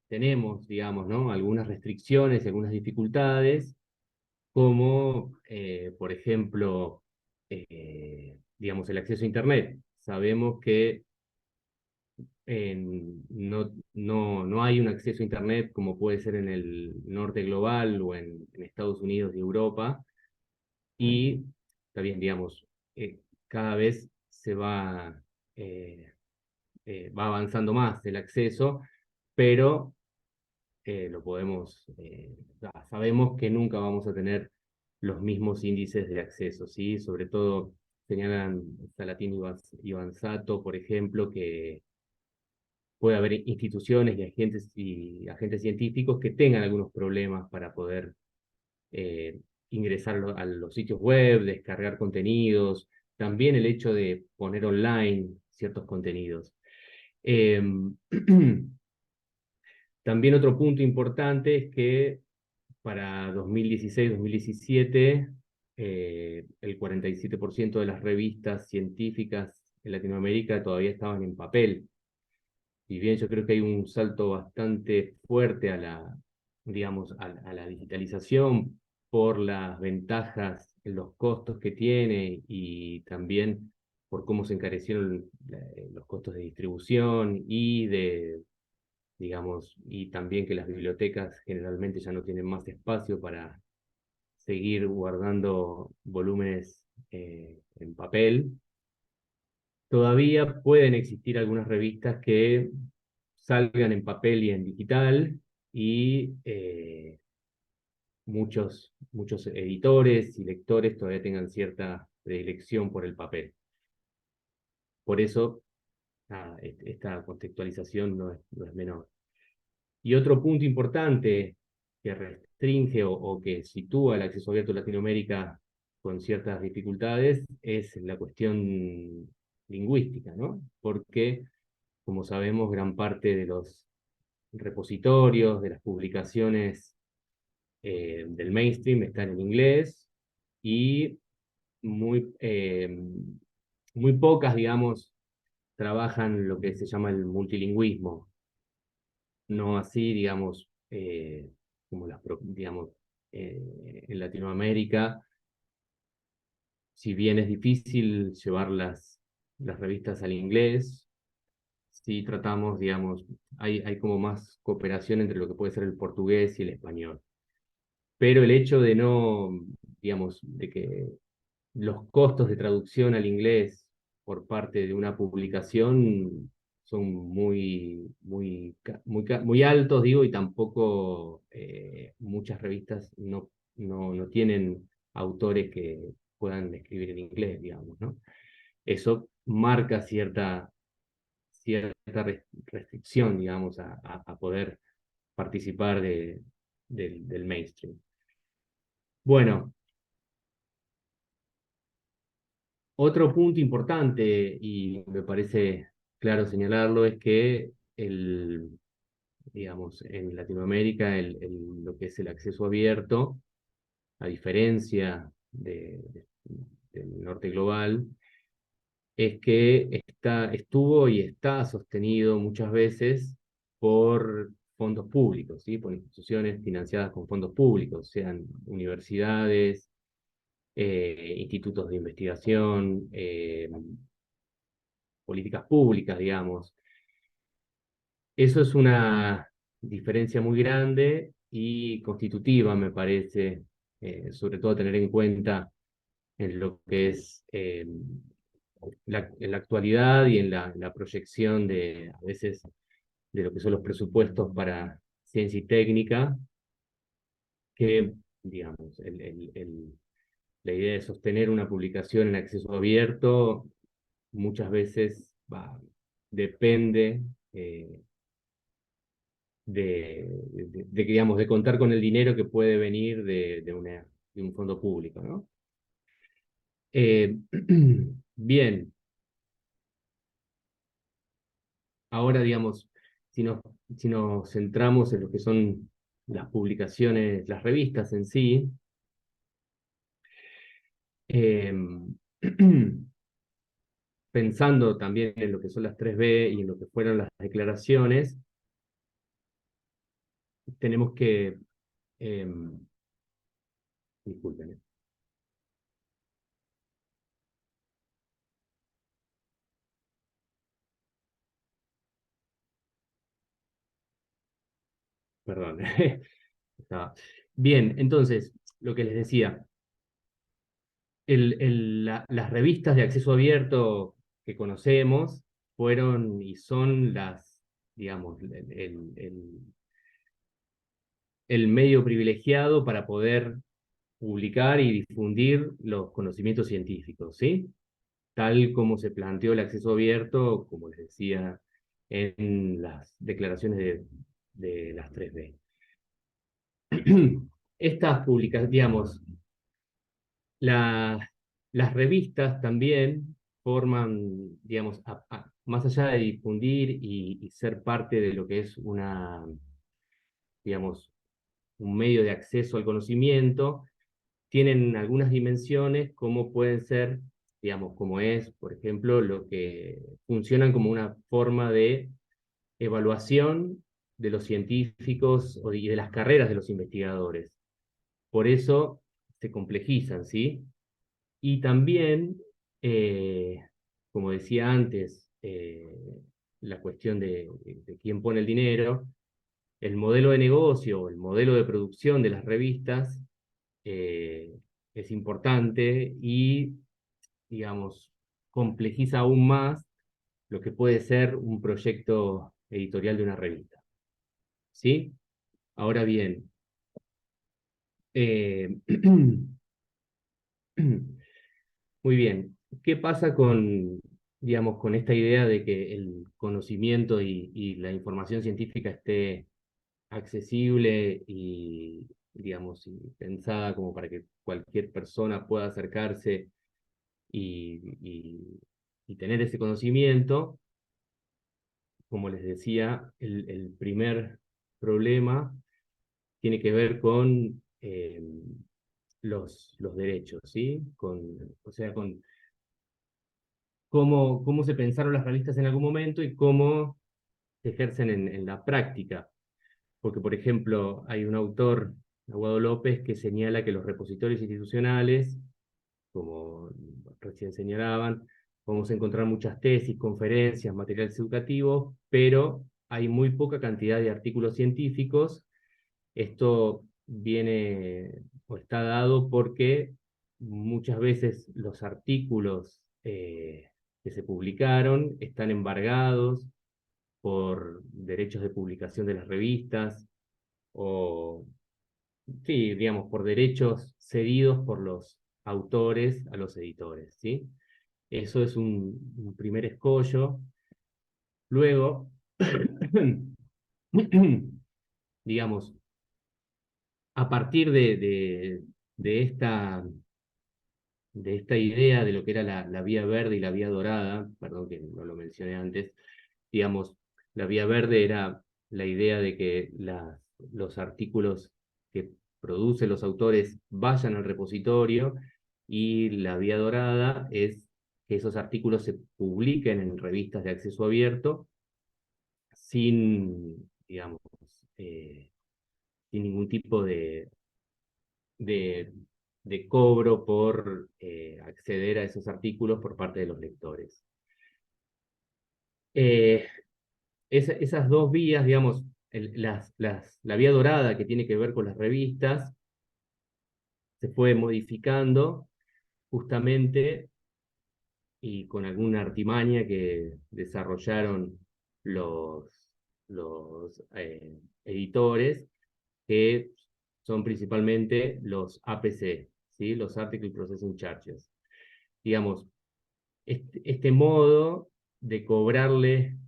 tenemos, digamos, ¿no? Algunas restricciones y algunas dificultades, como, por ejemplo, digamos, el acceso a Internet. Sabemos que no hay un acceso a Internet como puede ser en el norte global o en Estados Unidos y Europa, y también, digamos, cada vez va avanzando más el acceso, pero sabemos que nunca vamos a tener los mismos índices de acceso, ¿sí? Sobre todo señalan Salatín y Vansato, por ejemplo, que puede haber instituciones y agentes científicos que tengan algunos problemas para poder ingresar a los sitios web, descargar contenidos, también el hecho de poner online ciertos contenidos. También otro punto importante es que para 2016-2017, el 47% de las revistas científicas en Latinoamérica todavía estaban en papel. Y bien, yo creo que hay un salto bastante fuerte digamos, a la digitalización por las ventajas en los costos que tiene, y también por cómo se encarecieron los costos de distribución digamos, y también que las bibliotecas generalmente ya no tienen más espacio para seguir guardando volúmenes en papel. Todavía pueden existir algunas revistas que salgan en papel y en digital, y muchos editores y lectores todavía tengan cierta predilección por el papel. Por eso, esta contextualización no es menor. Y otro punto importante que restringe o que sitúa el acceso abierto a Latinoamérica con ciertas dificultades es la cuestión lingüística, ¿no? Porque, como sabemos, gran parte de los repositorios, de las publicaciones del mainstream están en inglés, y muy pocas, digamos, trabajan lo que se llama el multilingüismo. No así, digamos, digamos, en Latinoamérica, si bien es difícil llevar las revistas al inglés, sí tratamos, digamos, hay como más cooperación entre lo que puede ser el portugués y el español. Pero el hecho de no, digamos, de que los costos de traducción al inglés por parte de una publicación son muy altos, digo, y tampoco muchas revistas no tienen autores que puedan escribir en inglés, digamos, ¿no? Eso marca cierta restricción, digamos, a poder participar del mainstream. Bueno, otro punto importante, y me parece claro señalarlo, es que digamos, en Latinoamérica lo que es el acceso abierto, a diferencia del norte global, es que estuvo y está sostenido muchas veces por fondos fondos públicos, ¿sí? Por instituciones financiadas con fondos públicos, sean universidades, institutos de investigación, políticas públicas, digamos. Eso es una diferencia muy grande y constitutiva, me parece, sobre todo tener en cuenta en lo que es en la actualidad y en la proyección a veces, de lo que son los presupuestos para ciencia y técnica, que, digamos, la idea de sostener una publicación en acceso abierto muchas veces depende digamos, de contar con el dinero que puede venir de un fondo público, ¿no? Bien, ahora, digamos, si nos centramos en lo que son las publicaciones, las revistas en sí, pensando también en lo que son las 3B y en lo que fueron las declaraciones, tenemos que, disculpen, perdón. Bien, entonces, lo que les decía, las revistas de acceso abierto que conocemos fueron y son digamos, el medio privilegiado para poder publicar y difundir los conocimientos científicos, ¿sí? Tal como se planteó el acceso abierto, como les decía, en las declaraciones de las 3B. Estas publicaciones, digamos, las revistas también forman, digamos, más allá de difundir y ser parte de lo que es digamos, un medio de acceso al conocimiento, tienen algunas dimensiones como pueden ser, digamos, como es, por ejemplo, lo que funcionan como una forma de evaluación de los científicos y de las carreras de los investigadores. Por eso se complejizan, ¿sí? Y también, como decía antes, la cuestión de quién pone el dinero, el modelo de negocio, el modelo de producción de las revistas es importante y, digamos, complejiza aún más lo que puede ser un proyecto editorial de una revista. ¿Sí? Ahora bien, muy bien, ¿qué pasa digamos, con esta idea de que el conocimiento y la información científica esté accesible y, digamos, y pensada como para que cualquier persona pueda acercarse y tener ese conocimiento? Como les decía, el primer problema tiene que ver con los derechos, ¿sí? O sea, con cómo se pensaron las revistas en algún momento y cómo se ejercen en la práctica. Porque, por ejemplo, hay un autor, Aguado López, que señala que los repositorios institucionales, como recién señalaban, podemos encontrar muchas tesis, conferencias, materiales educativos, pero hay muy poca cantidad de artículos científicos. Esto viene o está dado porque muchas veces los artículos que se publicaron están embargados por derechos de publicación de las revistas o, sí, digamos, por derechos cedidos por los autores a los editores, ¿sí? Eso es un primer escollo. Luego, digamos, a partir de esta idea de lo que era la vía verde y la vía dorada, perdón que no lo mencioné antes, digamos, la vía verde era la idea de que los artículos que producen los autores vayan al repositorio, y la vía dorada es que esos artículos se publiquen en revistas de acceso abierto sin, digamos, sin ningún tipo de, de cobro por acceder a esos artículos por parte de los lectores. Esas dos vías, digamos, la vía dorada que tiene que ver con las revistas, se fue modificando justamente y con alguna artimaña que desarrollaron los editores, que son principalmente los APC, ¿sí? Los Article Processing Charges. Digamos, este modo de cobrarle,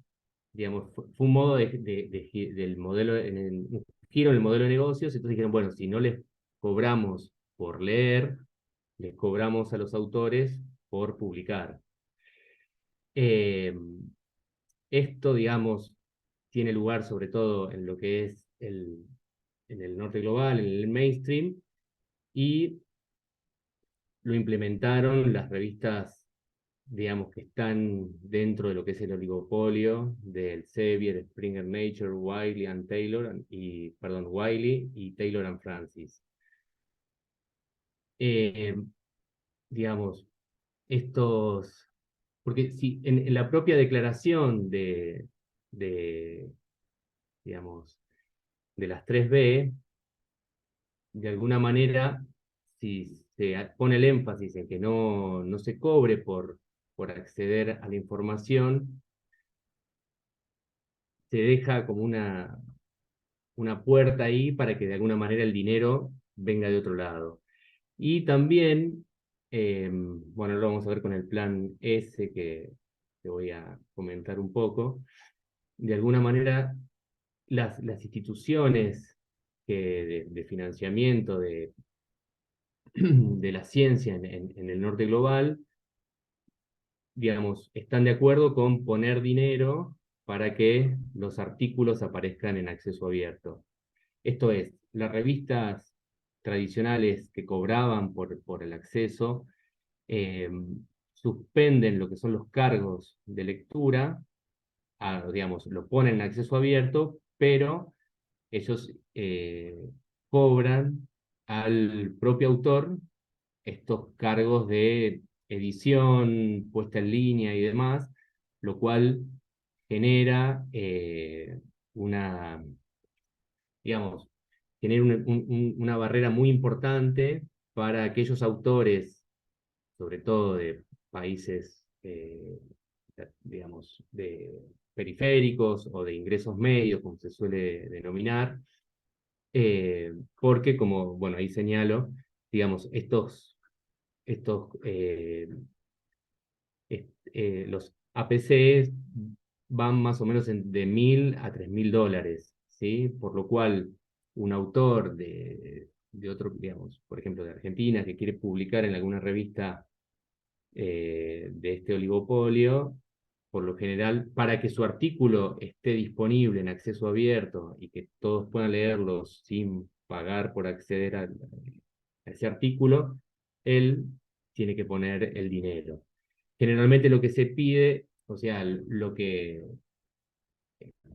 digamos, fue un modo del modelo, un giro en el modelo de negocios. Entonces dijeron, bueno, si no les cobramos por leer, les cobramos a los autores por publicar. Esto, digamos, tiene lugar sobre todo en lo que es en el norte global, en el mainstream, y lo implementaron las revistas, digamos, que están dentro de lo que es el oligopolio del Elsevier, Springer Nature, Wiley and Taylor, Wiley y Taylor and Francis. Digamos, porque si en la propia declaración digamos, de las 3B, de alguna manera, si se pone el énfasis en que no se cobre por acceder a la información, se deja como una puerta ahí para que de alguna manera el dinero venga de otro lado. Y también, bueno, lo vamos a ver con el plan S que voy a comentar un poco. De alguna manera, las instituciones de financiamiento de la ciencia en el norte global, digamos, están de acuerdo con poner dinero para que los artículos aparezcan en acceso abierto. Esto es, las revistas tradicionales que cobraban por el acceso suspenden lo que son los cargos de lectura, digamos, lo ponen en acceso abierto, pero ellos cobran al propio autor estos cargos de edición, puesta en línea y demás, lo cual genera digamos, genera una barrera muy importante para aquellos autores, sobre todo de países, digamos, de periféricos o de ingresos medios, como se suele denominar, porque, como, bueno, ahí señalo, digamos, los APCs van más o menos de $1.000 a $3.000, ¿sí? Por lo cual, un autor de otro, digamos, por ejemplo, de Argentina, que quiere publicar en alguna revista de este oligopolio, por lo general, para que su artículo esté disponible en acceso abierto y que todos puedan leerlo sin pagar por acceder a ese artículo, él tiene que poner el dinero. Generalmente lo que se pide, o sea, lo que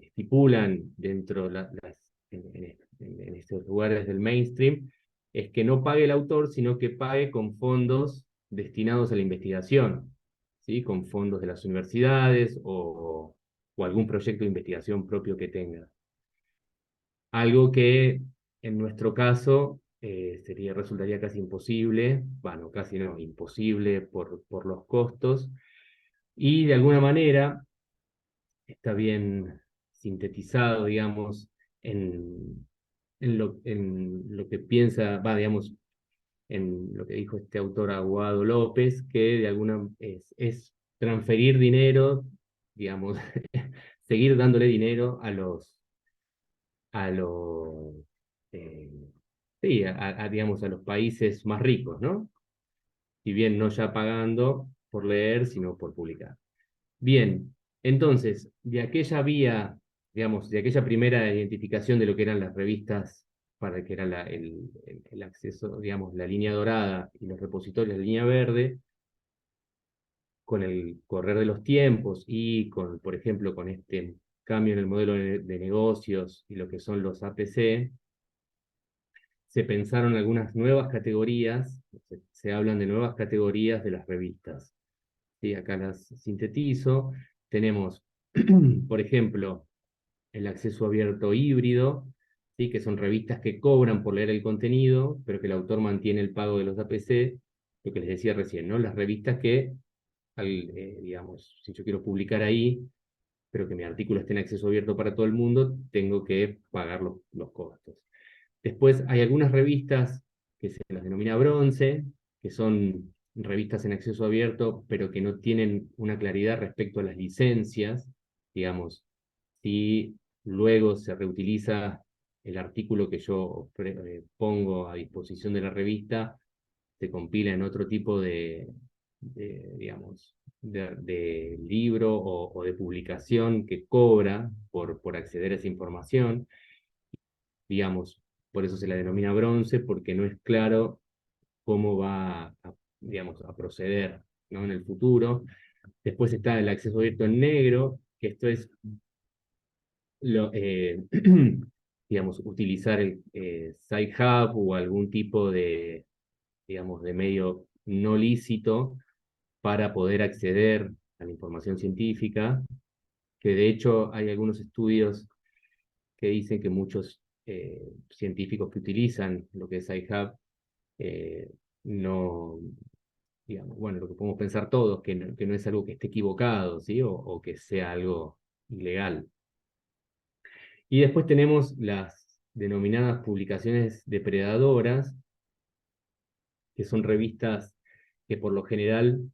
estipulan dentro en estos lugares del mainstream, es que no pague el autor, sino que pague con fondos destinados a la investigación, ¿sí? Con fondos de las universidades o algún proyecto de investigación propio que tenga. Algo que en nuestro caso resultaría casi imposible, bueno, casi no, imposible por los costos, y de alguna manera está bien sintetizado, digamos, en lo que piensa, digamos, en lo que dijo este autor Aguado López, que de alguna es transferir dinero, digamos, seguir dándole dinero a los eh, sí, digamos, a los países más ricos, ¿no? Si bien no ya pagando por leer, sino por publicar. Bien, entonces, de aquella vía, digamos, de aquella primera identificación de lo que eran las revistas, para que era el acceso, digamos, la línea dorada y los repositorios de línea verde, con el correr de los tiempos y con, por ejemplo, con este cambio en el modelo de negocios y lo que son los APC, se pensaron algunas nuevas categorías, se hablan de nuevas categorías de las revistas. ¿Sí? Acá las sintetizo. Tenemos, por ejemplo, el acceso abierto híbrido, ¿sí? Que son revistas que cobran por leer el contenido, pero que el autor mantiene el pago de los APC, lo que les decía recién, ¿no? Las revistas que, digamos, si yo quiero publicar ahí, pero que mi artículo esté en acceso abierto para todo el mundo, tengo que pagar los costos. Después hay algunas revistas que se las denomina bronce, que son revistas en acceso abierto, pero que no tienen una claridad respecto a las licencias. Digamos, si luego se reutiliza el artículo que yo pongo a disposición de la revista, se compila en otro tipo digamos, de libro o de publicación que cobra por acceder a esa información. Digamos, por eso se la denomina bronce, porque no es claro cómo va digamos, a proceder, ¿no? En el futuro. Después está el acceso abierto en negro, que esto es digamos, utilizar el Sci-Hub o algún tipo de, digamos, de medio no lícito para poder acceder a la información científica, que de hecho hay algunos estudios que dicen que muchos científicos que utilizan lo que es Sci-Hub no, digamos, bueno, lo que podemos pensar todos, que no es algo que esté equivocado, ¿sí? O que sea algo ilegal. Y después tenemos las denominadas publicaciones depredadoras, que son revistas que por lo general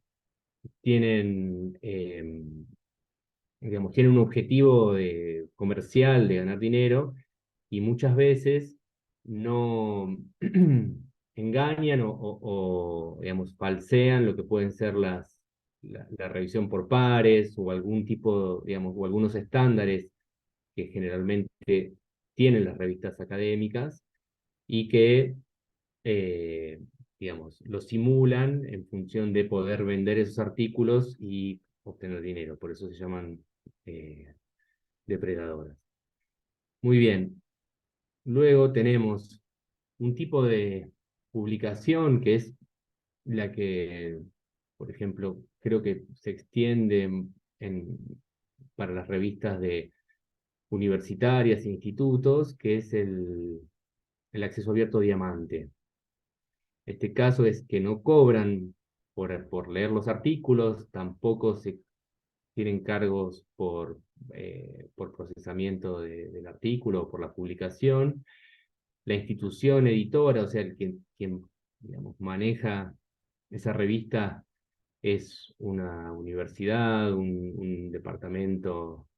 tienen, digamos, tienen un objetivo comercial de ganar dinero y muchas veces no engañan digamos, falsean lo que pueden ser la revisión por pares o algún tipo, digamos, o algunos estándares que generalmente tienen las revistas académicas y que, digamos, lo simulan en función de poder vender esos artículos y obtener dinero. Por eso se llaman depredadoras. Muy bien. Luego tenemos un tipo de publicación que es la que, por ejemplo, creo que se extiende para las revistas universitarias e institutos, que es el acceso abierto diamante. Este caso es que no cobran por leer los artículos, tampoco se tienen cargos por procesamiento del artículo o por la publicación. La institución editora, o sea, quien digamos, maneja esa revista es una universidad, un departamento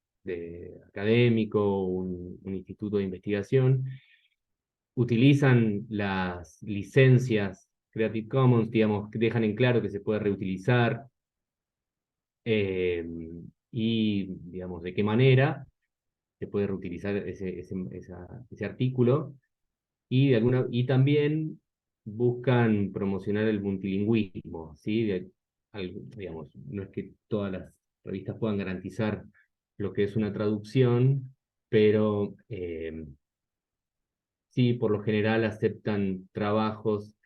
académico, un instituto de investigación. Utilizan las licencias Creative Commons, digamos, que dejan en claro que se puede reutilizar y, digamos, de qué manera se puede reutilizar ese artículo. Y también buscan promocionar el multilingüismo, ¿sí? Digamos, no es que todas las revistas puedan garantizar lo que es una traducción, pero sí, por lo general aceptan trabajos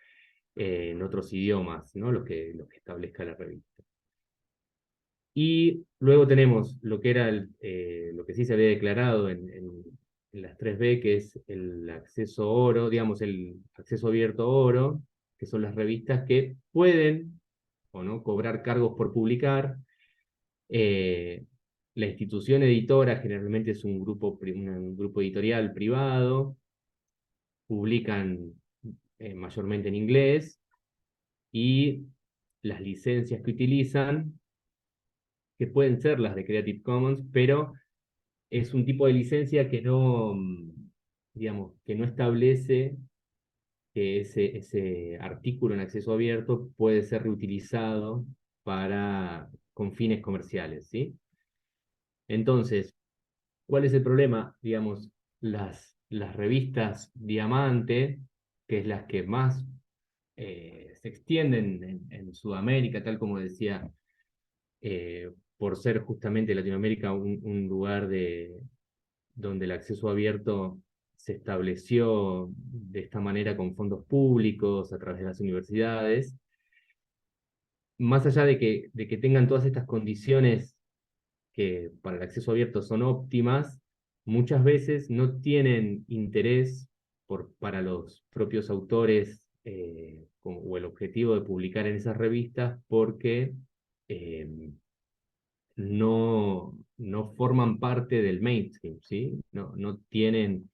en otros idiomas, ¿no? Lo que establezca la revista. Y luego tenemos lo que era lo que sí se había declarado en las 3B, que es el acceso oro, digamos, el acceso abierto oro, que son las revistas que pueden o no cobrar cargos por publicar. La institución editora generalmente es un grupo editorial privado, publican mayormente en inglés, y las licencias que utilizan, que pueden ser las de Creative Commons, pero es un tipo de licencia que no, digamos, que no establece que ese artículo en acceso abierto puede ser reutilizado con fines comerciales, ¿sí? Entonces, ¿cuál es el problema? Digamos, las revistas Diamante, que es las que más se extienden en Sudamérica, tal como decía por ser justamente Latinoamérica un lugar donde el acceso abierto se estableció de esta manera con fondos públicos a través de las universidades, más allá de que tengan todas estas condiciones que para el acceso abierto son óptimas, muchas veces no tienen interés para los propios autores o el objetivo de publicar en esas revistas porque no forman parte del mainstream, ¿sí? No tienen,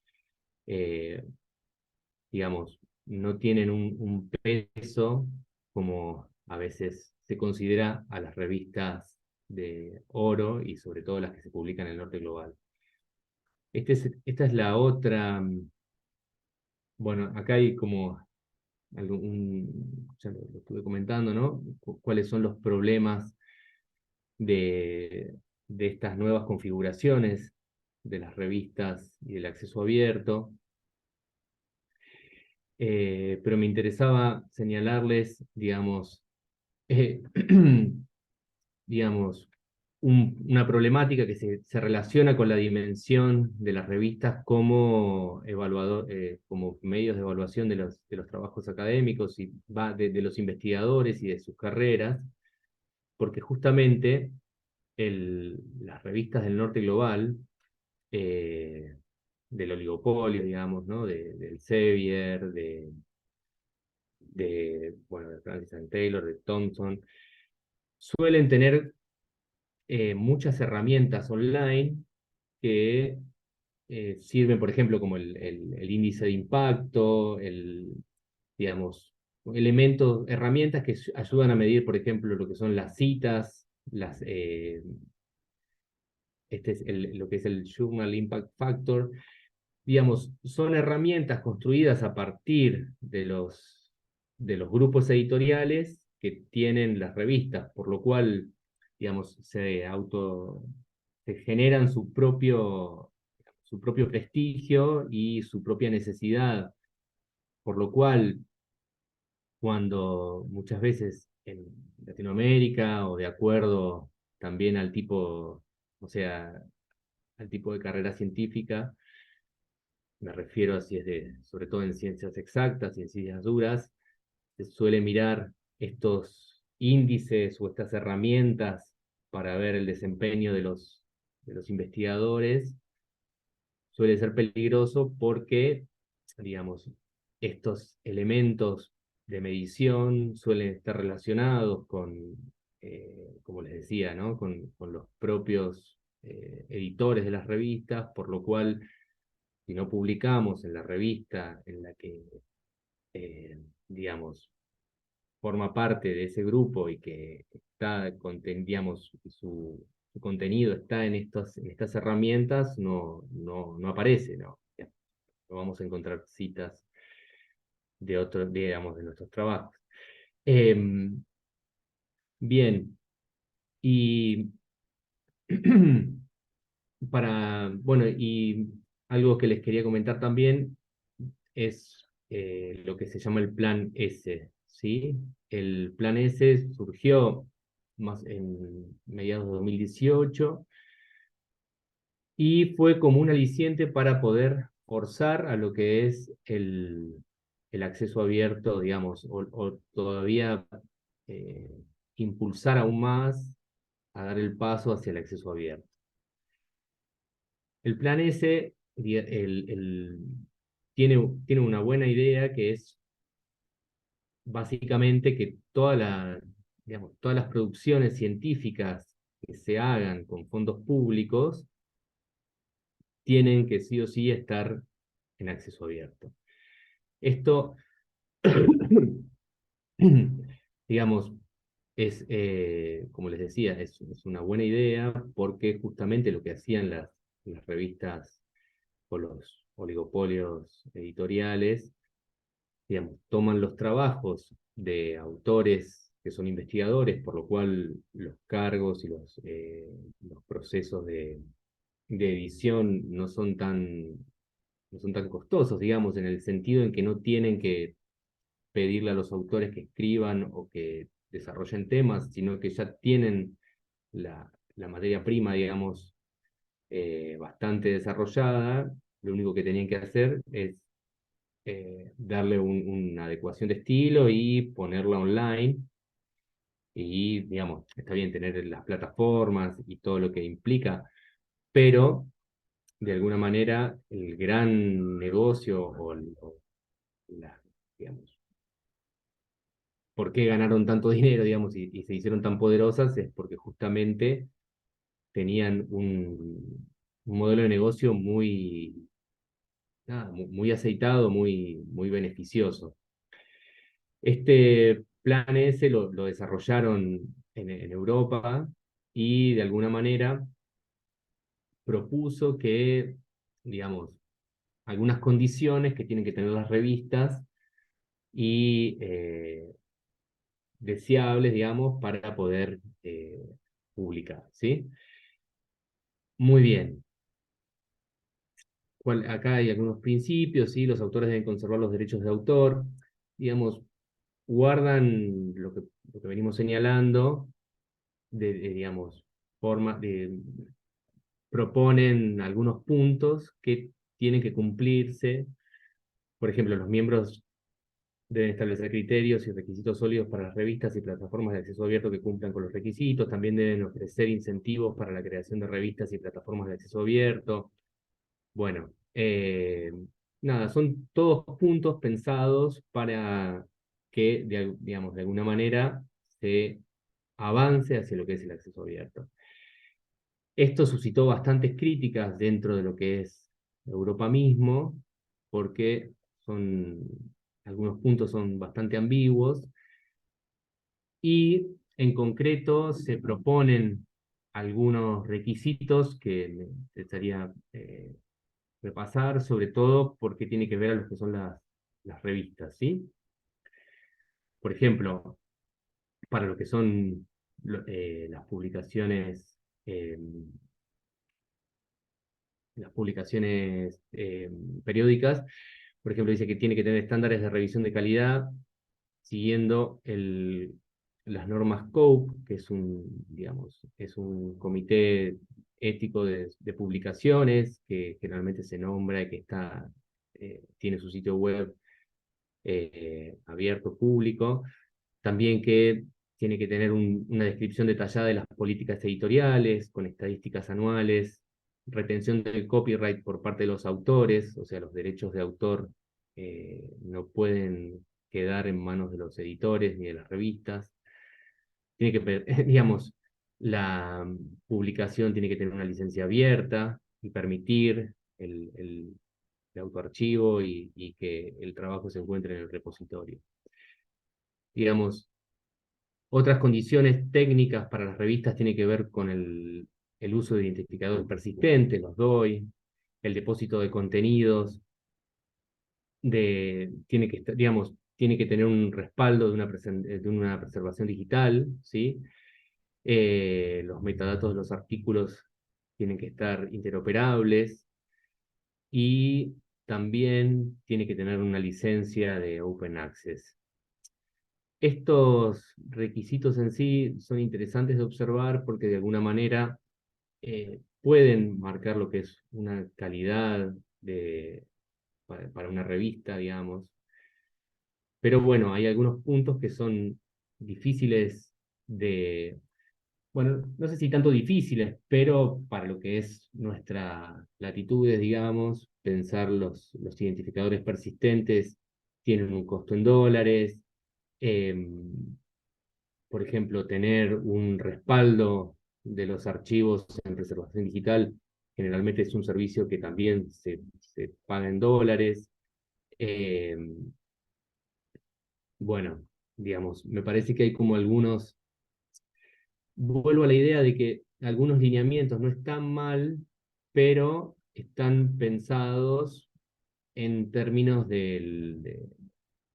digamos, no tienen un peso como a veces se considera a las revistas de oro y sobre todo las que se publican en el norte global. Esta es la otra, bueno, acá hay como ya lo estuve comentando, ¿no? ¿Cuáles son los problemas de estas nuevas configuraciones de las revistas y del acceso abierto? Pero me interesaba señalarles, digamos, digamos, una problemática que se relaciona con la dimensión de las revistas como como medios de evaluación de los trabajos académicos y de los investigadores y de sus carreras, porque justamente las revistas del norte global, del oligopolio, digamos, ¿no? Del Elsevier, bueno, de Francis and Taylor, de Thomson, suelen tener muchas herramientas online que sirven, por ejemplo, como el índice de impacto, digamos, herramientas que ayudan a medir, por ejemplo, lo que son las citas, este es lo que es el Journal Impact Factor. Digamos, son herramientas construidas a partir de los grupos editoriales que tienen las revistas, por lo cual, digamos, se generan su propio prestigio y su propia necesidad, por lo cual, cuando muchas veces en Latinoamérica o de acuerdo también al tipo, o sea, al tipo de carrera científica, me refiero a si es sobre todo en ciencias exactas y en ciencias duras, se suele mirar estos índices o estas herramientas para ver el desempeño de los investigadores, suele ser peligroso porque, digamos, estos elementos de medición suelen estar relacionados con, como les decía, ¿no? Con los propios editores de las revistas, por lo cual si no publicamos en la revista en la que, digamos, forma parte de ese grupo y que está, digamos, su contenido está en estas herramientas, no aparece, ¿no? No vamos a encontrar citas de otros, digamos, de nuestros trabajos. Bien, y bueno, y algo que les quería comentar también es lo que se llama el Plan S, ¿sí? El Plan S surgió más en mediados de 2018 y fue como un aliciente para poder forzar a lo que es el acceso abierto, digamos, o todavía impulsar aún más a dar el paso hacia el acceso abierto. El Plan S tiene una buena idea que es básicamente que digamos, todas las producciones científicas que se hagan con fondos públicos tienen que sí o sí estar en acceso abierto. Esto, digamos, es, como les decía, es una buena idea porque justamente lo que hacían las revistas o los oligopolios editoriales, digamos, toman los trabajos de autores que son investigadores, por lo cual los cargos y los procesos de edición no son tan costosos, digamos, en el sentido en que no tienen que pedirle a los autores que escriban o que desarrollen temas, sino que ya tienen la materia prima, digamos, bastante desarrollada. Lo único que tenían que hacer es darle una adecuación de estilo y ponerla online. Y, digamos, está bien tener las plataformas y todo lo que implica, pero de alguna manera el gran negocio o digamos, por qué ganaron tanto dinero, digamos, y se hicieron tan poderosas es porque justamente tenían un modelo de negocio muy, nada, muy aceitado, muy beneficioso. Este plan S lo desarrollaron en Europa y de alguna manera propuso que, digamos, algunas condiciones que tienen que tener las revistas y deseables, digamos, para poder publicar, ¿sí? Muy bien. Acá hay algunos principios, ¿sí? Los autores deben conservar los derechos de autor, digamos, guardan lo que venimos señalando, digamos, proponen algunos puntos que tienen que cumplirse. Por ejemplo, los miembros deben establecer criterios y requisitos sólidos para las revistas y plataformas de acceso abierto que cumplan con los requisitos. También deben ofrecer incentivos para la creación de revistas y plataformas de acceso abierto. Bueno, nada, son todos puntos pensados para que, digamos, de alguna manera se avance hacia lo que es el acceso abierto. Esto suscitó bastantes críticas dentro de lo que es Europa mismo, porque algunos puntos son bastante ambiguos, y en concreto se proponen algunos requisitos que me gustaría repasar, sobre todo porque tiene que ver a lo que son las revistas, ¿sí? Por ejemplo, para lo que son eh, las publicaciones periódicas, por ejemplo, dice que tiene que tener estándares de revisión de calidad siguiendo las normas COPE, que digamos, es un comité ético de publicaciones que generalmente se nombra y que tiene su sitio web abierto, público. También que tiene que tener una descripción detallada de las políticas editoriales, con estadísticas anuales, retención del copyright por parte de los autores, o sea, los derechos de autor no pueden quedar en manos de los editores ni de las revistas. Tiene que, digamos, la publicación tiene que tener una licencia abierta y permitir el autoarchivo y que el trabajo se encuentre en el repositorio. Digamos, otras condiciones técnicas para las revistas tienen que ver con el uso de identificadores persistentes, los DOI, el depósito de contenidos, tiene que tener un respaldo de una preservación digital, ¿sí? Los metadatos de los artículos tienen que estar interoperables y también tiene que tener una licencia de Open Access. Estos requisitos en sí son interesantes de observar porque de alguna manera pueden marcar lo que es una calidad para una revista, digamos. Pero bueno, hay algunos puntos que son difíciles bueno, no sé si tanto difíciles, pero para lo que es nuestra latitudes, digamos, pensar los identificadores persistentes tienen un costo en dólares. Por ejemplo, tener un respaldo de los archivos en preservación digital generalmente es un servicio que también se paga en dólares. Eh, bueno, digamos, me parece que hay como vuelvo a la idea de que algunos lineamientos no están mal, pero están pensados en términos de,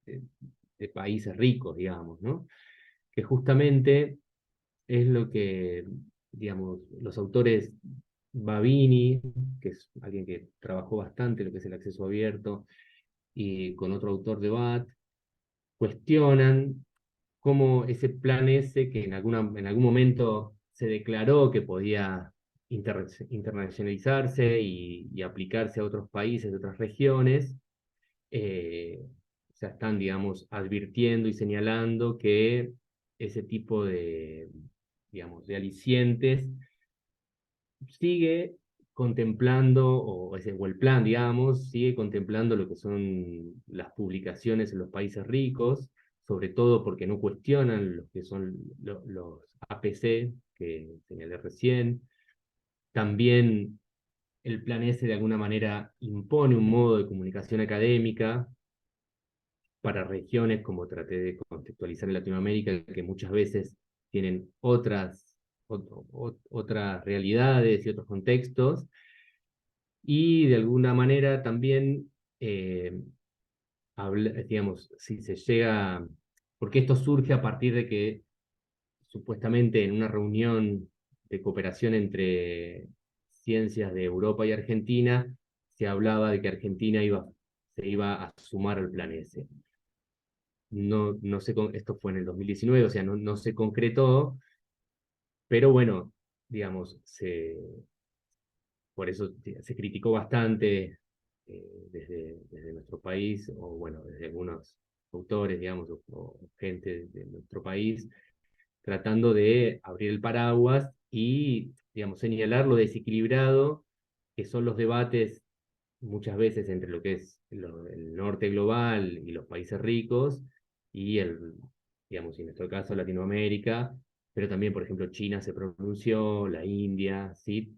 de países ricos, digamos, ¿no? Que justamente es lo que, digamos, los autores Babini, que es alguien que trabajó bastante lo que es el acceso abierto, y con otro autor de BAT, cuestionan cómo ese plan S, que en algún momento se declaró que podía internacionalizarse y aplicarse a otros países, a otras regiones, ya están, digamos, advirtiendo y señalando que ese tipo de, digamos, de alicientes sigue contemplando, o el plan, digamos, sigue contemplando lo que son las publicaciones en los países ricos, sobre todo porque no cuestionan lo que son los APC, que señalé recién. También el plan ese de alguna manera impone un modo de comunicación académica para regiones, como traté de contextualizar en Latinoamérica, que muchas veces tienen otras realidades y otros contextos, y de alguna manera también, digamos, si se llega, porque esto surge a partir de que supuestamente en una reunión de cooperación entre ciencias de Europa y Argentina, se hablaba de que Argentina se iba a sumar al plan ese. No sé, esto fue en el 2019, o sea, no se concretó, pero bueno, digamos, por eso se criticó bastante desde nuestro país, o bueno, desde algunos autores, digamos, o gente de nuestro país, tratando de abrir el paraguas y, digamos, señalar lo desequilibrado que son los debates muchas veces entre lo que es el norte global y los países ricos y digamos, en nuestro caso Latinoamérica, pero también, por ejemplo, China se pronunció, la India, ¿sí?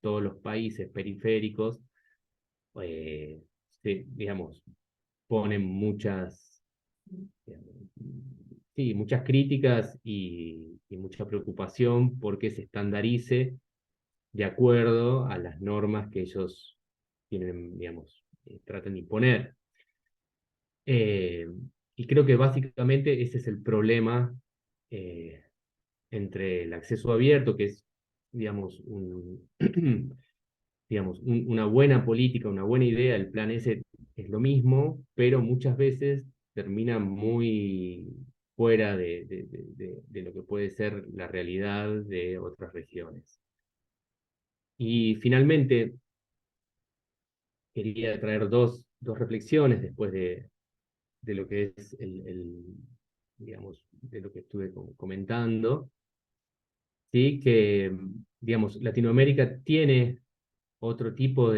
Todos los países periféricos, digamos, ponen digamos, sí, muchas críticas y mucha preocupación porque se estandarice de acuerdo a las normas que ellos tienen, digamos, tratan de imponer. Y creo que básicamente ese es el problema entre el acceso abierto, que es, digamos, una buena política, una buena idea, el plan ese es lo mismo, pero muchas veces termina muy fuera de lo que puede ser la realidad de otras regiones. Y finalmente, quería traer dos reflexiones después de lo que es digamos, de lo que estuve comentando, ¿sí? Que, digamos, Latinoamérica tiene otro tipo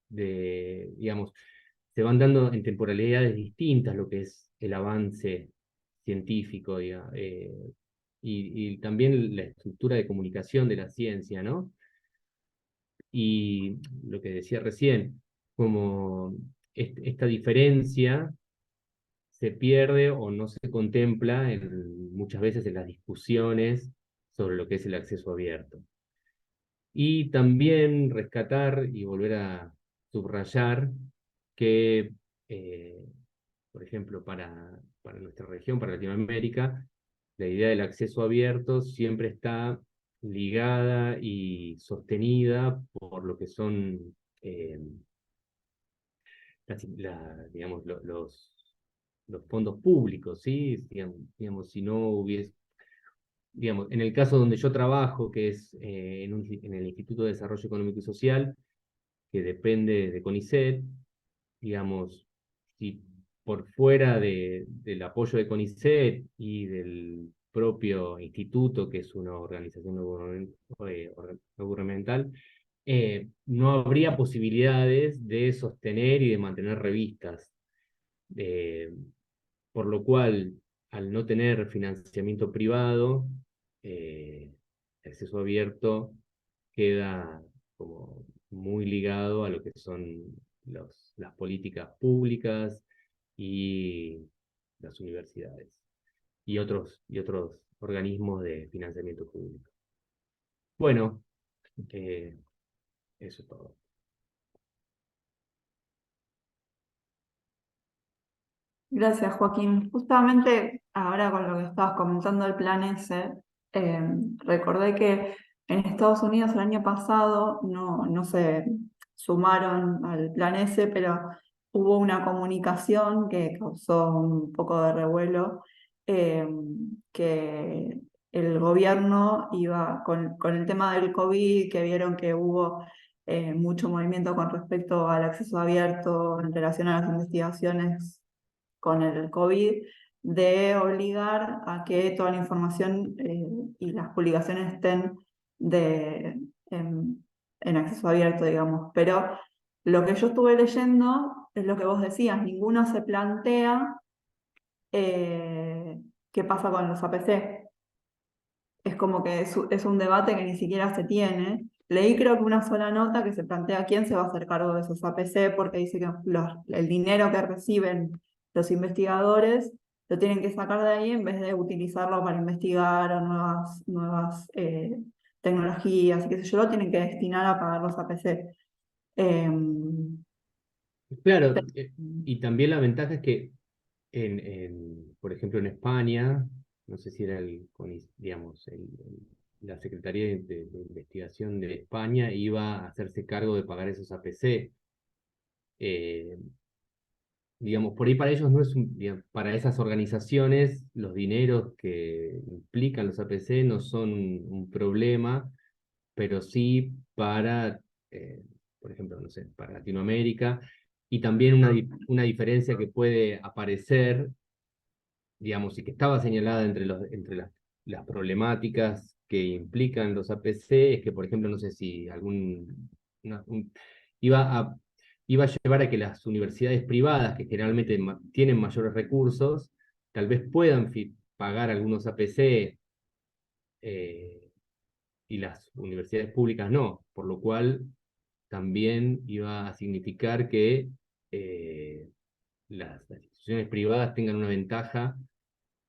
digamos, se van dando en temporalidades distintas lo que es el avance científico, y también la estructura de comunicación de la ciencia, ¿no? Y lo que decía recién, como esta diferencia se pierde o no se contempla muchas veces en las discusiones sobre lo que es el acceso abierto. Y también rescatar y volver a subrayar que, por ejemplo, para nuestra región, para Latinoamérica, la idea del acceso abierto siempre está ligada y sostenida por lo que son, digamos, los fondos públicos, ¿sí? Digamos, si no hubiese, digamos, en el caso donde yo trabajo, que es en el Instituto de Desarrollo Económico y Social, que depende de CONICET, digamos, si por fuera del apoyo de CONICET y del propio instituto, que es una organización no gubernamental, no habría posibilidades de sostener y de mantener revistas. Por lo cual, al no tener financiamiento privado, el acceso abierto queda como muy ligado a lo que son las políticas públicas y las universidades y otros organismos de financiamiento público. Bueno, eso es todo. Gracias, Joaquín. Justamente ahora con lo que estabas comentando del plan ese, recordé que en Estados Unidos el año pasado no se sumaron al plan ese, pero hubo una comunicación que causó un poco de revuelo, que el gobierno iba con el tema del COVID, que vieron que hubo mucho movimiento con respecto al acceso abierto en relación a las investigaciones con el COVID, de obligar a que toda la información y las publicaciones estén en acceso abierto, digamos. Pero lo que yo estuve leyendo es lo que vos decías, ninguno se plantea qué pasa con los APC. Es como que es un debate que ni siquiera se tiene. Leí creo que una sola nota que se plantea quién se va a hacer cargo de esos APC, porque dice que el dinero que reciben los investigadores lo tienen que sacar de ahí en vez de utilizarlo para investigar o nuevas tecnologías y qué sé yo, lo tienen que destinar a pagar los APC. Claro, y también la ventaja es que, por ejemplo, en España, no sé si era digamos, la Secretaría de Investigación de España iba a hacerse cargo de pagar esos APC. Digamos, por ahí para ellos no es para esas organizaciones los dineros que implican los APC no son un problema, pero sí para, por ejemplo, no sé, para Latinoamérica, y también una diferencia que puede aparecer, digamos, y que estaba señalada entre las problemáticas que implican los APC, es que, por ejemplo, no sé si iba a, iba a llevar a que las universidades privadas, que generalmente tienen mayores recursos, tal vez puedan pagar algunos APC, y las universidades públicas no, por lo cual también iba a significar que las instituciones privadas tengan una ventaja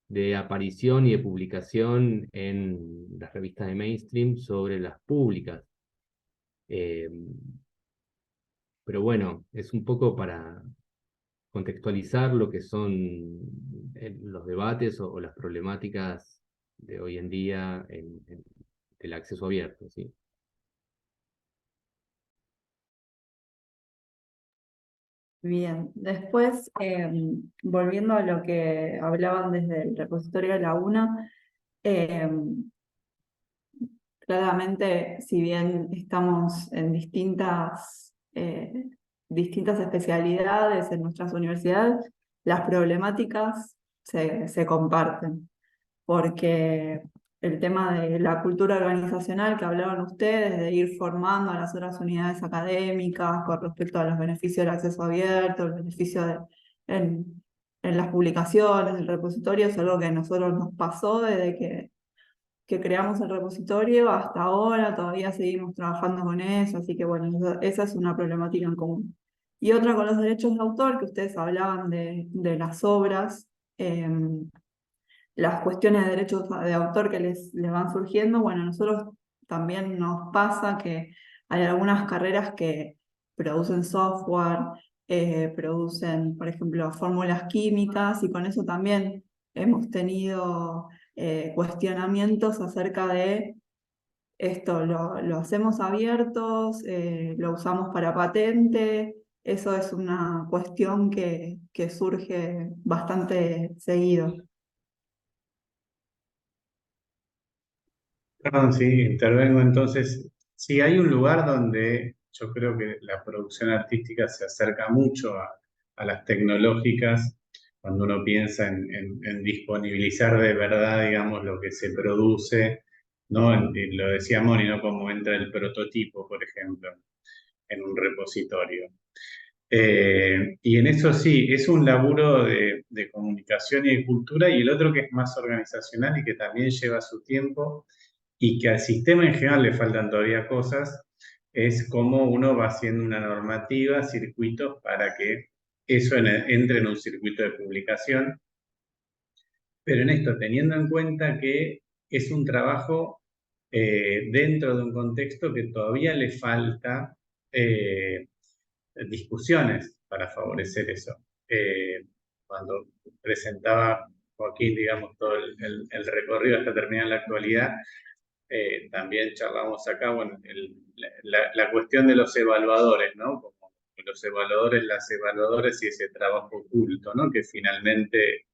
de aparición y de publicación en las revistas de mainstream sobre las públicas. Eh, pero bueno, es un poco para contextualizar lo que son los debates o las problemáticas de hoy en día del acceso abierto, ¿sí? Bien, después, volviendo a lo que hablaban desde el repositorio de la UNA, claramente, si bien estamos en distintas especialidades en nuestras universidades, las problemáticas se comparten, porque el tema de la cultura organizacional que hablaban ustedes, de ir formando a las otras unidades académicas con respecto a los beneficios del acceso abierto, el beneficio en las publicaciones, el repositorio, es algo que a nosotros nos pasó desde que creamos el repositorio hasta ahora, todavía seguimos trabajando con eso, así que bueno, esa es una problemática en común. Y otra con los derechos de autor, que ustedes hablaban de las obras, las cuestiones de derechos de autor que les van surgiendo, bueno, a nosotros también nos pasa que hay algunas carreras que producen software, producen, por ejemplo, fórmulas químicas, y con eso también hemos tenido cuestionamientos acerca de esto, lo hacemos abiertos, lo usamos para patente. Eso es una cuestión que surge bastante seguido. Perdón, sí, intervengo entonces. Sí, hay un lugar donde yo creo que la producción artística se acerca mucho a las tecnológicas, cuando uno piensa en disponibilizar de verdad, digamos, lo que se produce, ¿no? Lo decía Moni, ¿no? Como entra el prototipo, por ejemplo, en un repositorio. Y en eso sí, es un laburo de comunicación y de cultura, y el otro que es más organizacional y que también lleva su tiempo y que al sistema en general le faltan todavía cosas, es cómo uno va haciendo una normativa, circuitos para que eso entre en un circuito de publicación. Pero en esto, teniendo en cuenta que es un trabajo dentro de un contexto que todavía le falta discusiones para favorecer eso. Cuando presentaba Joaquín, digamos, todo el recorrido hasta terminar la actualidad, también charlamos acá, bueno, la cuestión de los evaluadores, ¿no? Como los evaluadores, las evaluadoras y ese trabajo oculto, ¿no? Que finalmente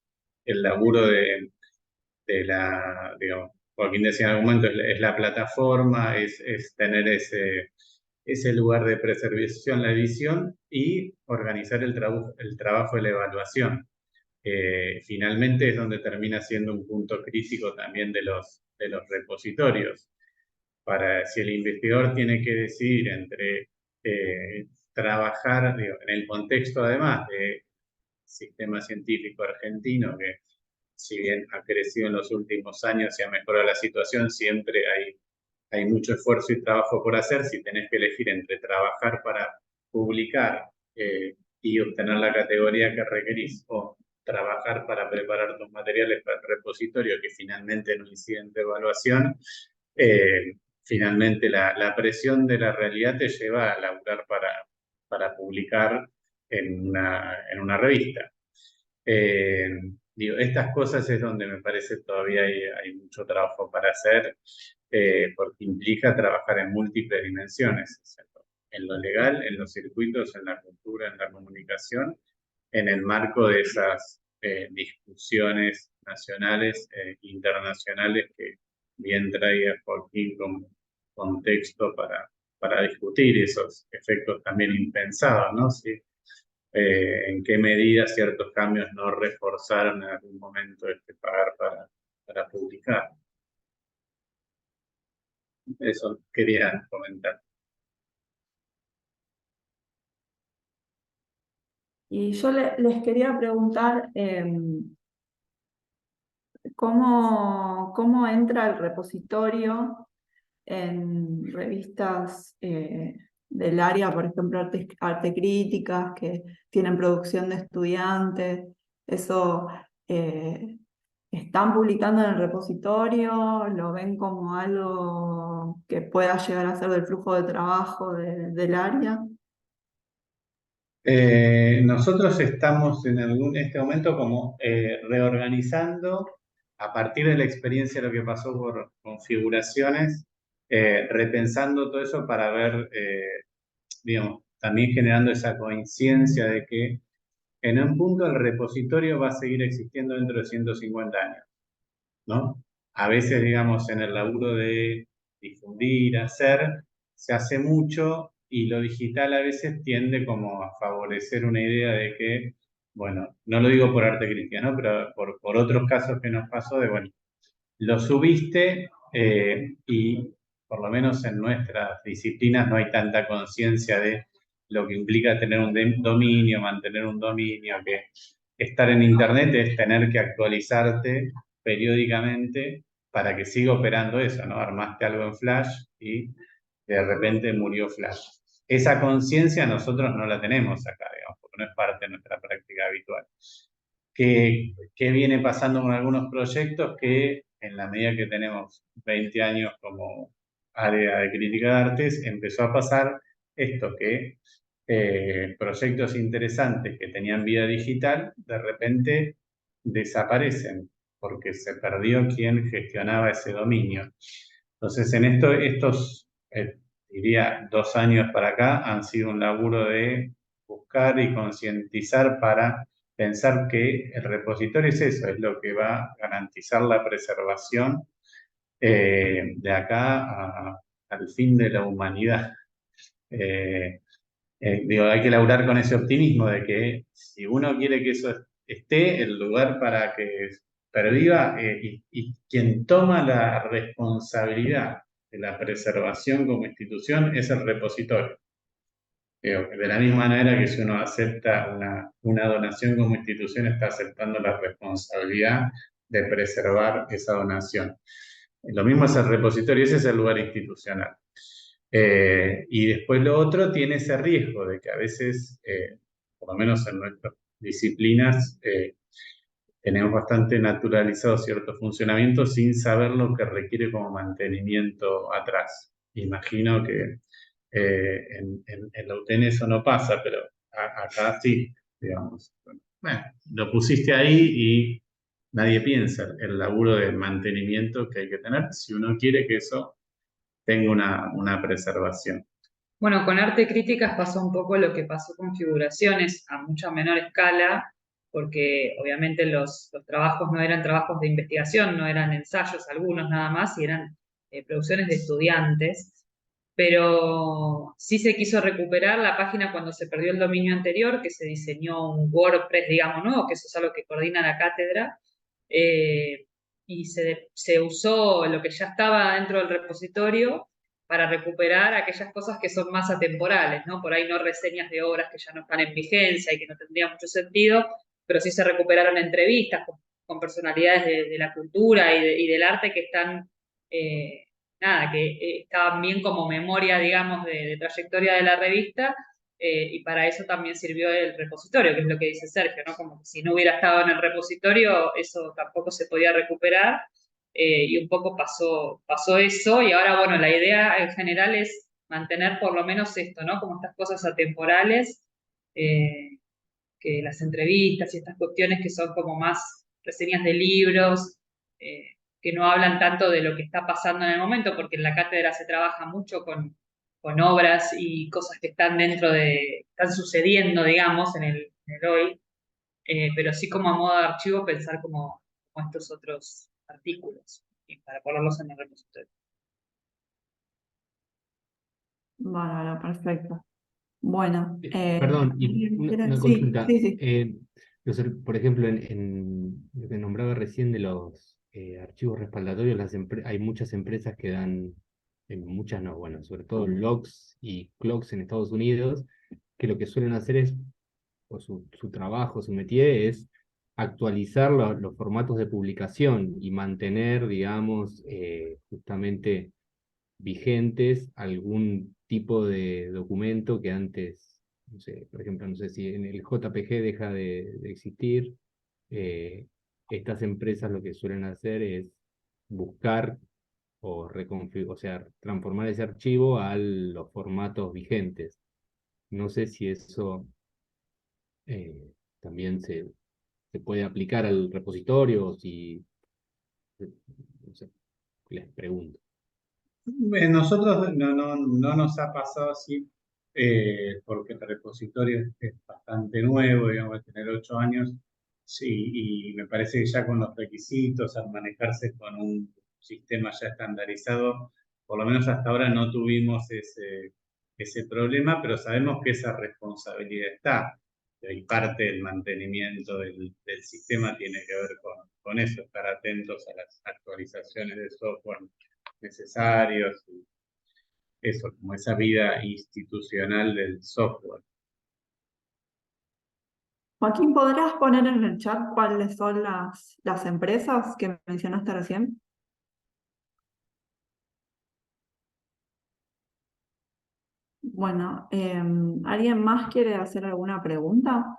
el laburo de la, digamos, Joaquín decía en algún momento, es la plataforma, es tener ese lugar de preservación, la edición, y organizar el trabajo de la evaluación. Finalmente es donde termina siendo un punto crítico también de los repositorios. Si el investigador tiene que decidir entre trabajar, digo, en el contexto además del sistema científico argentino, que si bien ha crecido en los últimos años y ha mejorado la situación, siempre hay mucho esfuerzo y trabajo por hacer. Si tenés que elegir entre trabajar para publicar y obtener la categoría que requerís, o trabajar para preparar tus materiales para el repositorio, que finalmente no incide en tu evaluación, finalmente la presión de la realidad te lleva a laburar para publicar en una revista. Digo, estas cosas es donde me parece todavía hay mucho trabajo para hacer, porque implica trabajar en múltiples dimensiones, en lo legal, en los circuitos, en la cultura, en la comunicación, en el marco de esas discusiones nacionales e internacionales que bien traía Joaquín como contexto para discutir esos efectos también impensados, ¿no? Sí. En qué medida ciertos cambios no reforzaron en algún momento pagar para publicar. Eso quería comentar. Y yo les quería preguntar cómo entra el repositorio en revistas del área, por ejemplo, arte críticas, que tienen producción de estudiantes. Eso ¿están publicando en el repositorio? ¿Lo ven como algo que pueda llegar a ser del flujo de trabajo del área? Nosotros estamos en este momento como reorganizando a partir de la experiencia de lo que pasó por configuraciones, repensando todo eso para ver, digamos, también generando esa coincidencia de que en un punto el repositorio va a seguir existiendo dentro de 150 años, ¿no? A veces, digamos, en el laburo de difundir, hacer, se hace mucho y lo digital a veces tiende como a favorecer una idea de que, bueno, no lo digo por arte crítica, ¿no? Pero por otros casos que nos pasó de, bueno, lo subiste y por lo menos en nuestras disciplinas no hay tanta conciencia de lo que implica tener un dominio, mantener un dominio, que estar en Internet es tener que actualizarte periódicamente para que siga operando eso, ¿no? Armaste algo en Flash y de repente murió Flash. Esa conciencia nosotros no la tenemos acá, digamos, porque no es parte de nuestra práctica habitual. ¿Qué viene pasando con algunos proyectos? Que en la medida que tenemos 20 años como área de crítica de artes, empezó a pasar esto, que proyectos interesantes que tenían vida digital, de repente desaparecen, porque se perdió quien gestionaba ese dominio. Entonces, en estos, diría, 2 años para acá, han sido un laburo de buscar y concientizar para pensar que el repositorio es eso, es lo que va a garantizar la preservación de acá al fin de la humanidad. Digo, hay que laburar con ese optimismo de que si uno quiere que eso esté, el lugar para que perviva y quien toma la responsabilidad de la preservación como institución es el repositorio. De la misma manera que si uno acepta una donación como institución, está aceptando la responsabilidad de preservar esa donación. Lo mismo es el repositorio, ese es el lugar institucional. Y después lo otro tiene ese riesgo de que a veces, por lo menos en nuestras disciplinas, tenemos bastante naturalizado cierto funcionamiento sin saber lo que requiere como mantenimiento atrás. Imagino que en la UTN eso no pasa, pero acá sí, digamos. Bueno, lo pusiste ahí y nadie piensa el laburo de mantenimiento que hay que tener si uno quiere que eso tenga una preservación. Bueno, con arte críticas pasó un poco lo que pasó con figuraciones a mucha menor escala, porque obviamente los trabajos no eran trabajos de investigación, no eran ensayos algunos nada más, y eran producciones de estudiantes. Pero sí se quiso recuperar la página cuando se perdió el dominio anterior, que se diseñó un WordPress, digamos, nuevo, que eso es algo que coordina la cátedra, y se usó lo que ya estaba dentro del repositorio para recuperar aquellas cosas que son más atemporales, ¿no? Por ahí no reseñas de obras que ya no están en vigencia y que no tendrían mucho sentido, pero sí se recuperaron entrevistas con personalidades de la cultura y del arte que están... nada, que estaban bien como memoria, digamos, de trayectoria de la revista, y para eso también sirvió el repositorio, que es lo que dice Sergio, ¿no? Como que si no hubiera estado en el repositorio, eso tampoco se podía recuperar, y un poco pasó eso, y ahora, bueno, la idea en general es mantener por lo menos esto, ¿no? Como estas cosas atemporales, que las entrevistas y estas cuestiones que son como más reseñas de libros, que no hablan tanto de lo que está pasando en el momento, porque en la cátedra se trabaja mucho con obras y cosas que están están sucediendo, digamos, en el hoy, pero sí como a modo de archivo pensar como estos otros artículos, y para ponerlos en el repositorio. Bueno, perfecto. Bueno, Perdón, y ¿alguien quiere? una Sí, consulta. sí, sí. Por ejemplo, en lo que nombraba recién de los archivos respaldatorios, hay muchas empresas que dan, muchas no, bueno, sobre todo logs y clogs en Estados Unidos, que lo que suelen hacer es, o su trabajo, su métier es actualizar los formatos de publicación y mantener, digamos, justamente vigentes algún tipo de documento que antes, no sé, por ejemplo, no sé si en el JPG deja de existir, estas empresas lo que suelen hacer es buscar o sea, transformar ese archivo a los formatos vigentes. No sé si eso también se puede aplicar al repositorio o si, no sé, les pregunto. Nosotros no nos ha pasado así, porque el repositorio es bastante nuevo, digamos, de tener 8 años, sí, y me parece que ya con los requisitos, al manejarse con un sistema ya estandarizado, por lo menos hasta ahora no tuvimos ese problema, pero sabemos que esa responsabilidad está. Y parte del mantenimiento del sistema tiene que ver con eso, estar atentos a las actualizaciones de software necesarios, y eso, como esa vida institucional del software. Joaquín, ¿podrás poner en el chat cuáles son las empresas que mencionaste recién? Bueno, ¿alguien más quiere hacer alguna pregunta?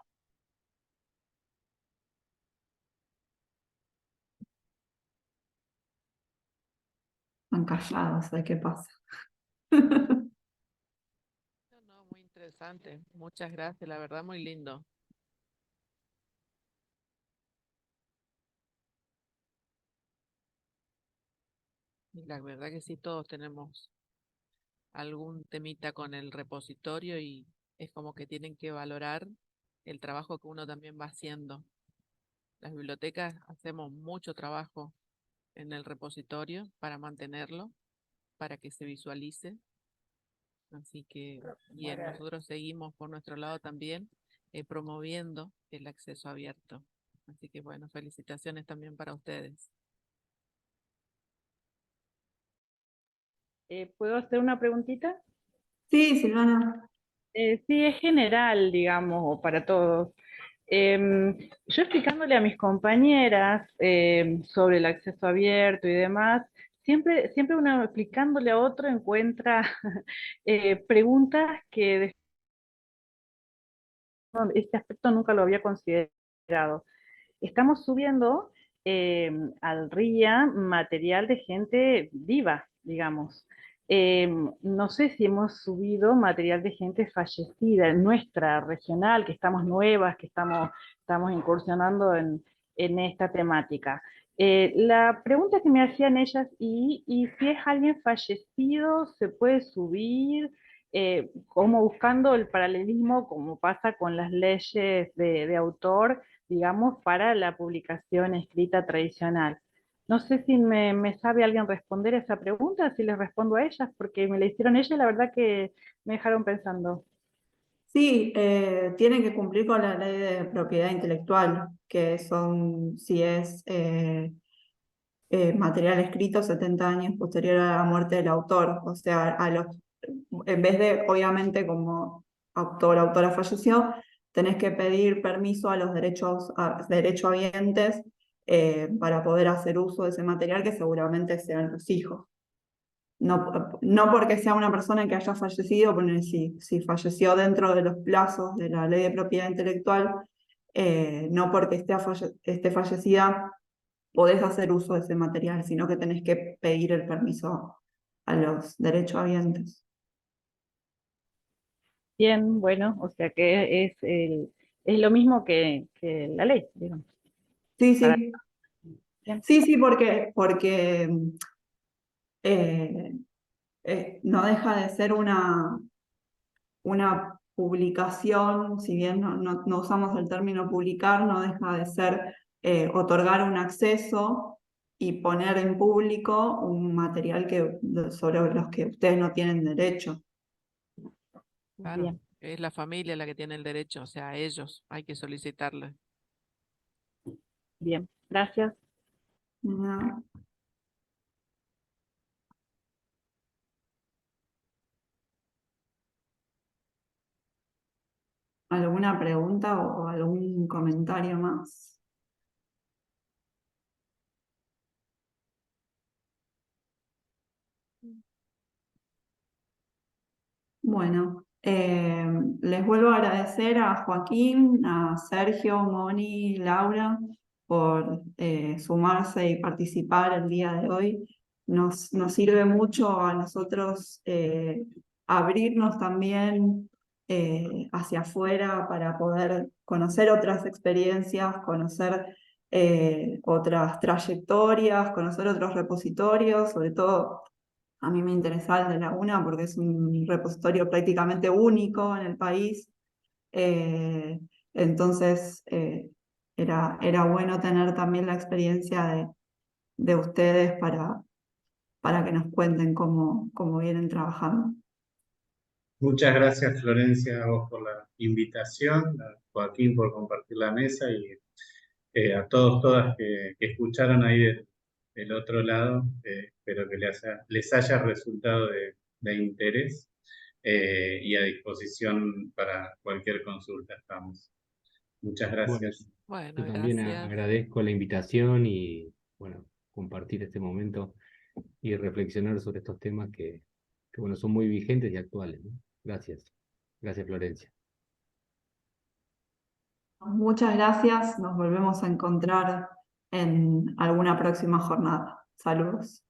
Están callados, ¿qué pasa? No, muy interesante. Muchas gracias, la verdad muy lindo. Y la verdad que sí, todos tenemos algún temita con el repositorio y es como que tienen que valorar el trabajo que uno también va haciendo. Las bibliotecas hacemos mucho trabajo en el repositorio para mantenerlo, para que se visualice. Así que bien, nosotros seguimos por nuestro lado también promoviendo el acceso abierto. Así que bueno, felicitaciones también para ustedes. ¿Puedo hacer una preguntita? Sí, Silvana. Sí, es general, digamos, o para todos. Yo explicándole a mis compañeras sobre el acceso abierto y demás, siempre uno explicándole a otro encuentra preguntas que este aspecto nunca lo había considerado. Estamos subiendo al RIA material de gente viva, digamos. No sé si hemos subido material de gente fallecida en nuestra regional, que estamos nuevas, que estamos incursionando en esta temática. La pregunta que me hacían ellas, y si es alguien fallecido, ¿se puede subir? como buscando el paralelismo, como pasa con las leyes de autor, digamos, para la publicación escrita tradicional. No sé si me sabe alguien responder esa pregunta, si les respondo a ellas, porque me la hicieron ellas y la verdad que me dejaron pensando. Sí, tienen que cumplir con la ley de propiedad intelectual, que son, si es material escrito 70 años posterior a la muerte del autor. O sea, en vez de, obviamente, como autora falleció, tenés que pedir permiso a los derechohabientes para poder hacer uso de ese material, que seguramente sean los hijos. No porque sea una persona que haya fallecido, si falleció dentro de los plazos de la ley de propiedad intelectual, no porque esté fallecida podés hacer uso de ese material, sino que tenés que pedir el permiso a los derechohabientes. Bien, bueno, o sea que es lo mismo que la ley, digamos. Sí, Para- sí. bien. Sí, sí, porque eh, no deja de ser una publicación, si bien no usamos el término publicar, no deja de ser otorgar un acceso y poner en público un material sobre los que ustedes no tienen derecho. Claro, Bien, es la familia la que tiene el derecho, o sea, a ellos hay que solicitarle. bien. Gracias. ¿No? ¿Alguna pregunta o algún comentario más? Bueno, les vuelvo a agradecer a Joaquín, a Sergio, Moni, Laura por sumarse y participar el día de hoy. Nos sirve mucho a nosotros abrirnos también hacia afuera para poder conocer otras experiencias, conocer otras trayectorias, conocer otros repositorios, sobre todo a mí me interesa el de Laguna porque es un repositorio prácticamente único en el país. Eh, entonces, era bueno tener también la experiencia de ustedes para que nos cuenten cómo vienen trabajando. Muchas gracias, Florencia, a vos por la invitación, a Joaquín por compartir la mesa y a todos, todas que escucharon ahí del otro lado. Espero que les haya resultado de interés y a disposición para cualquier consulta estamos. Muchas Bueno, gracias. Bueno, yo también gracias. agradezco la invitación y, bueno, compartir este momento y reflexionar sobre estos temas que bueno, son muy vigentes y actuales, ¿no? Gracias. Gracias, Florencia. Muchas gracias, nos volvemos a encontrar en alguna próxima jornada. Saludos.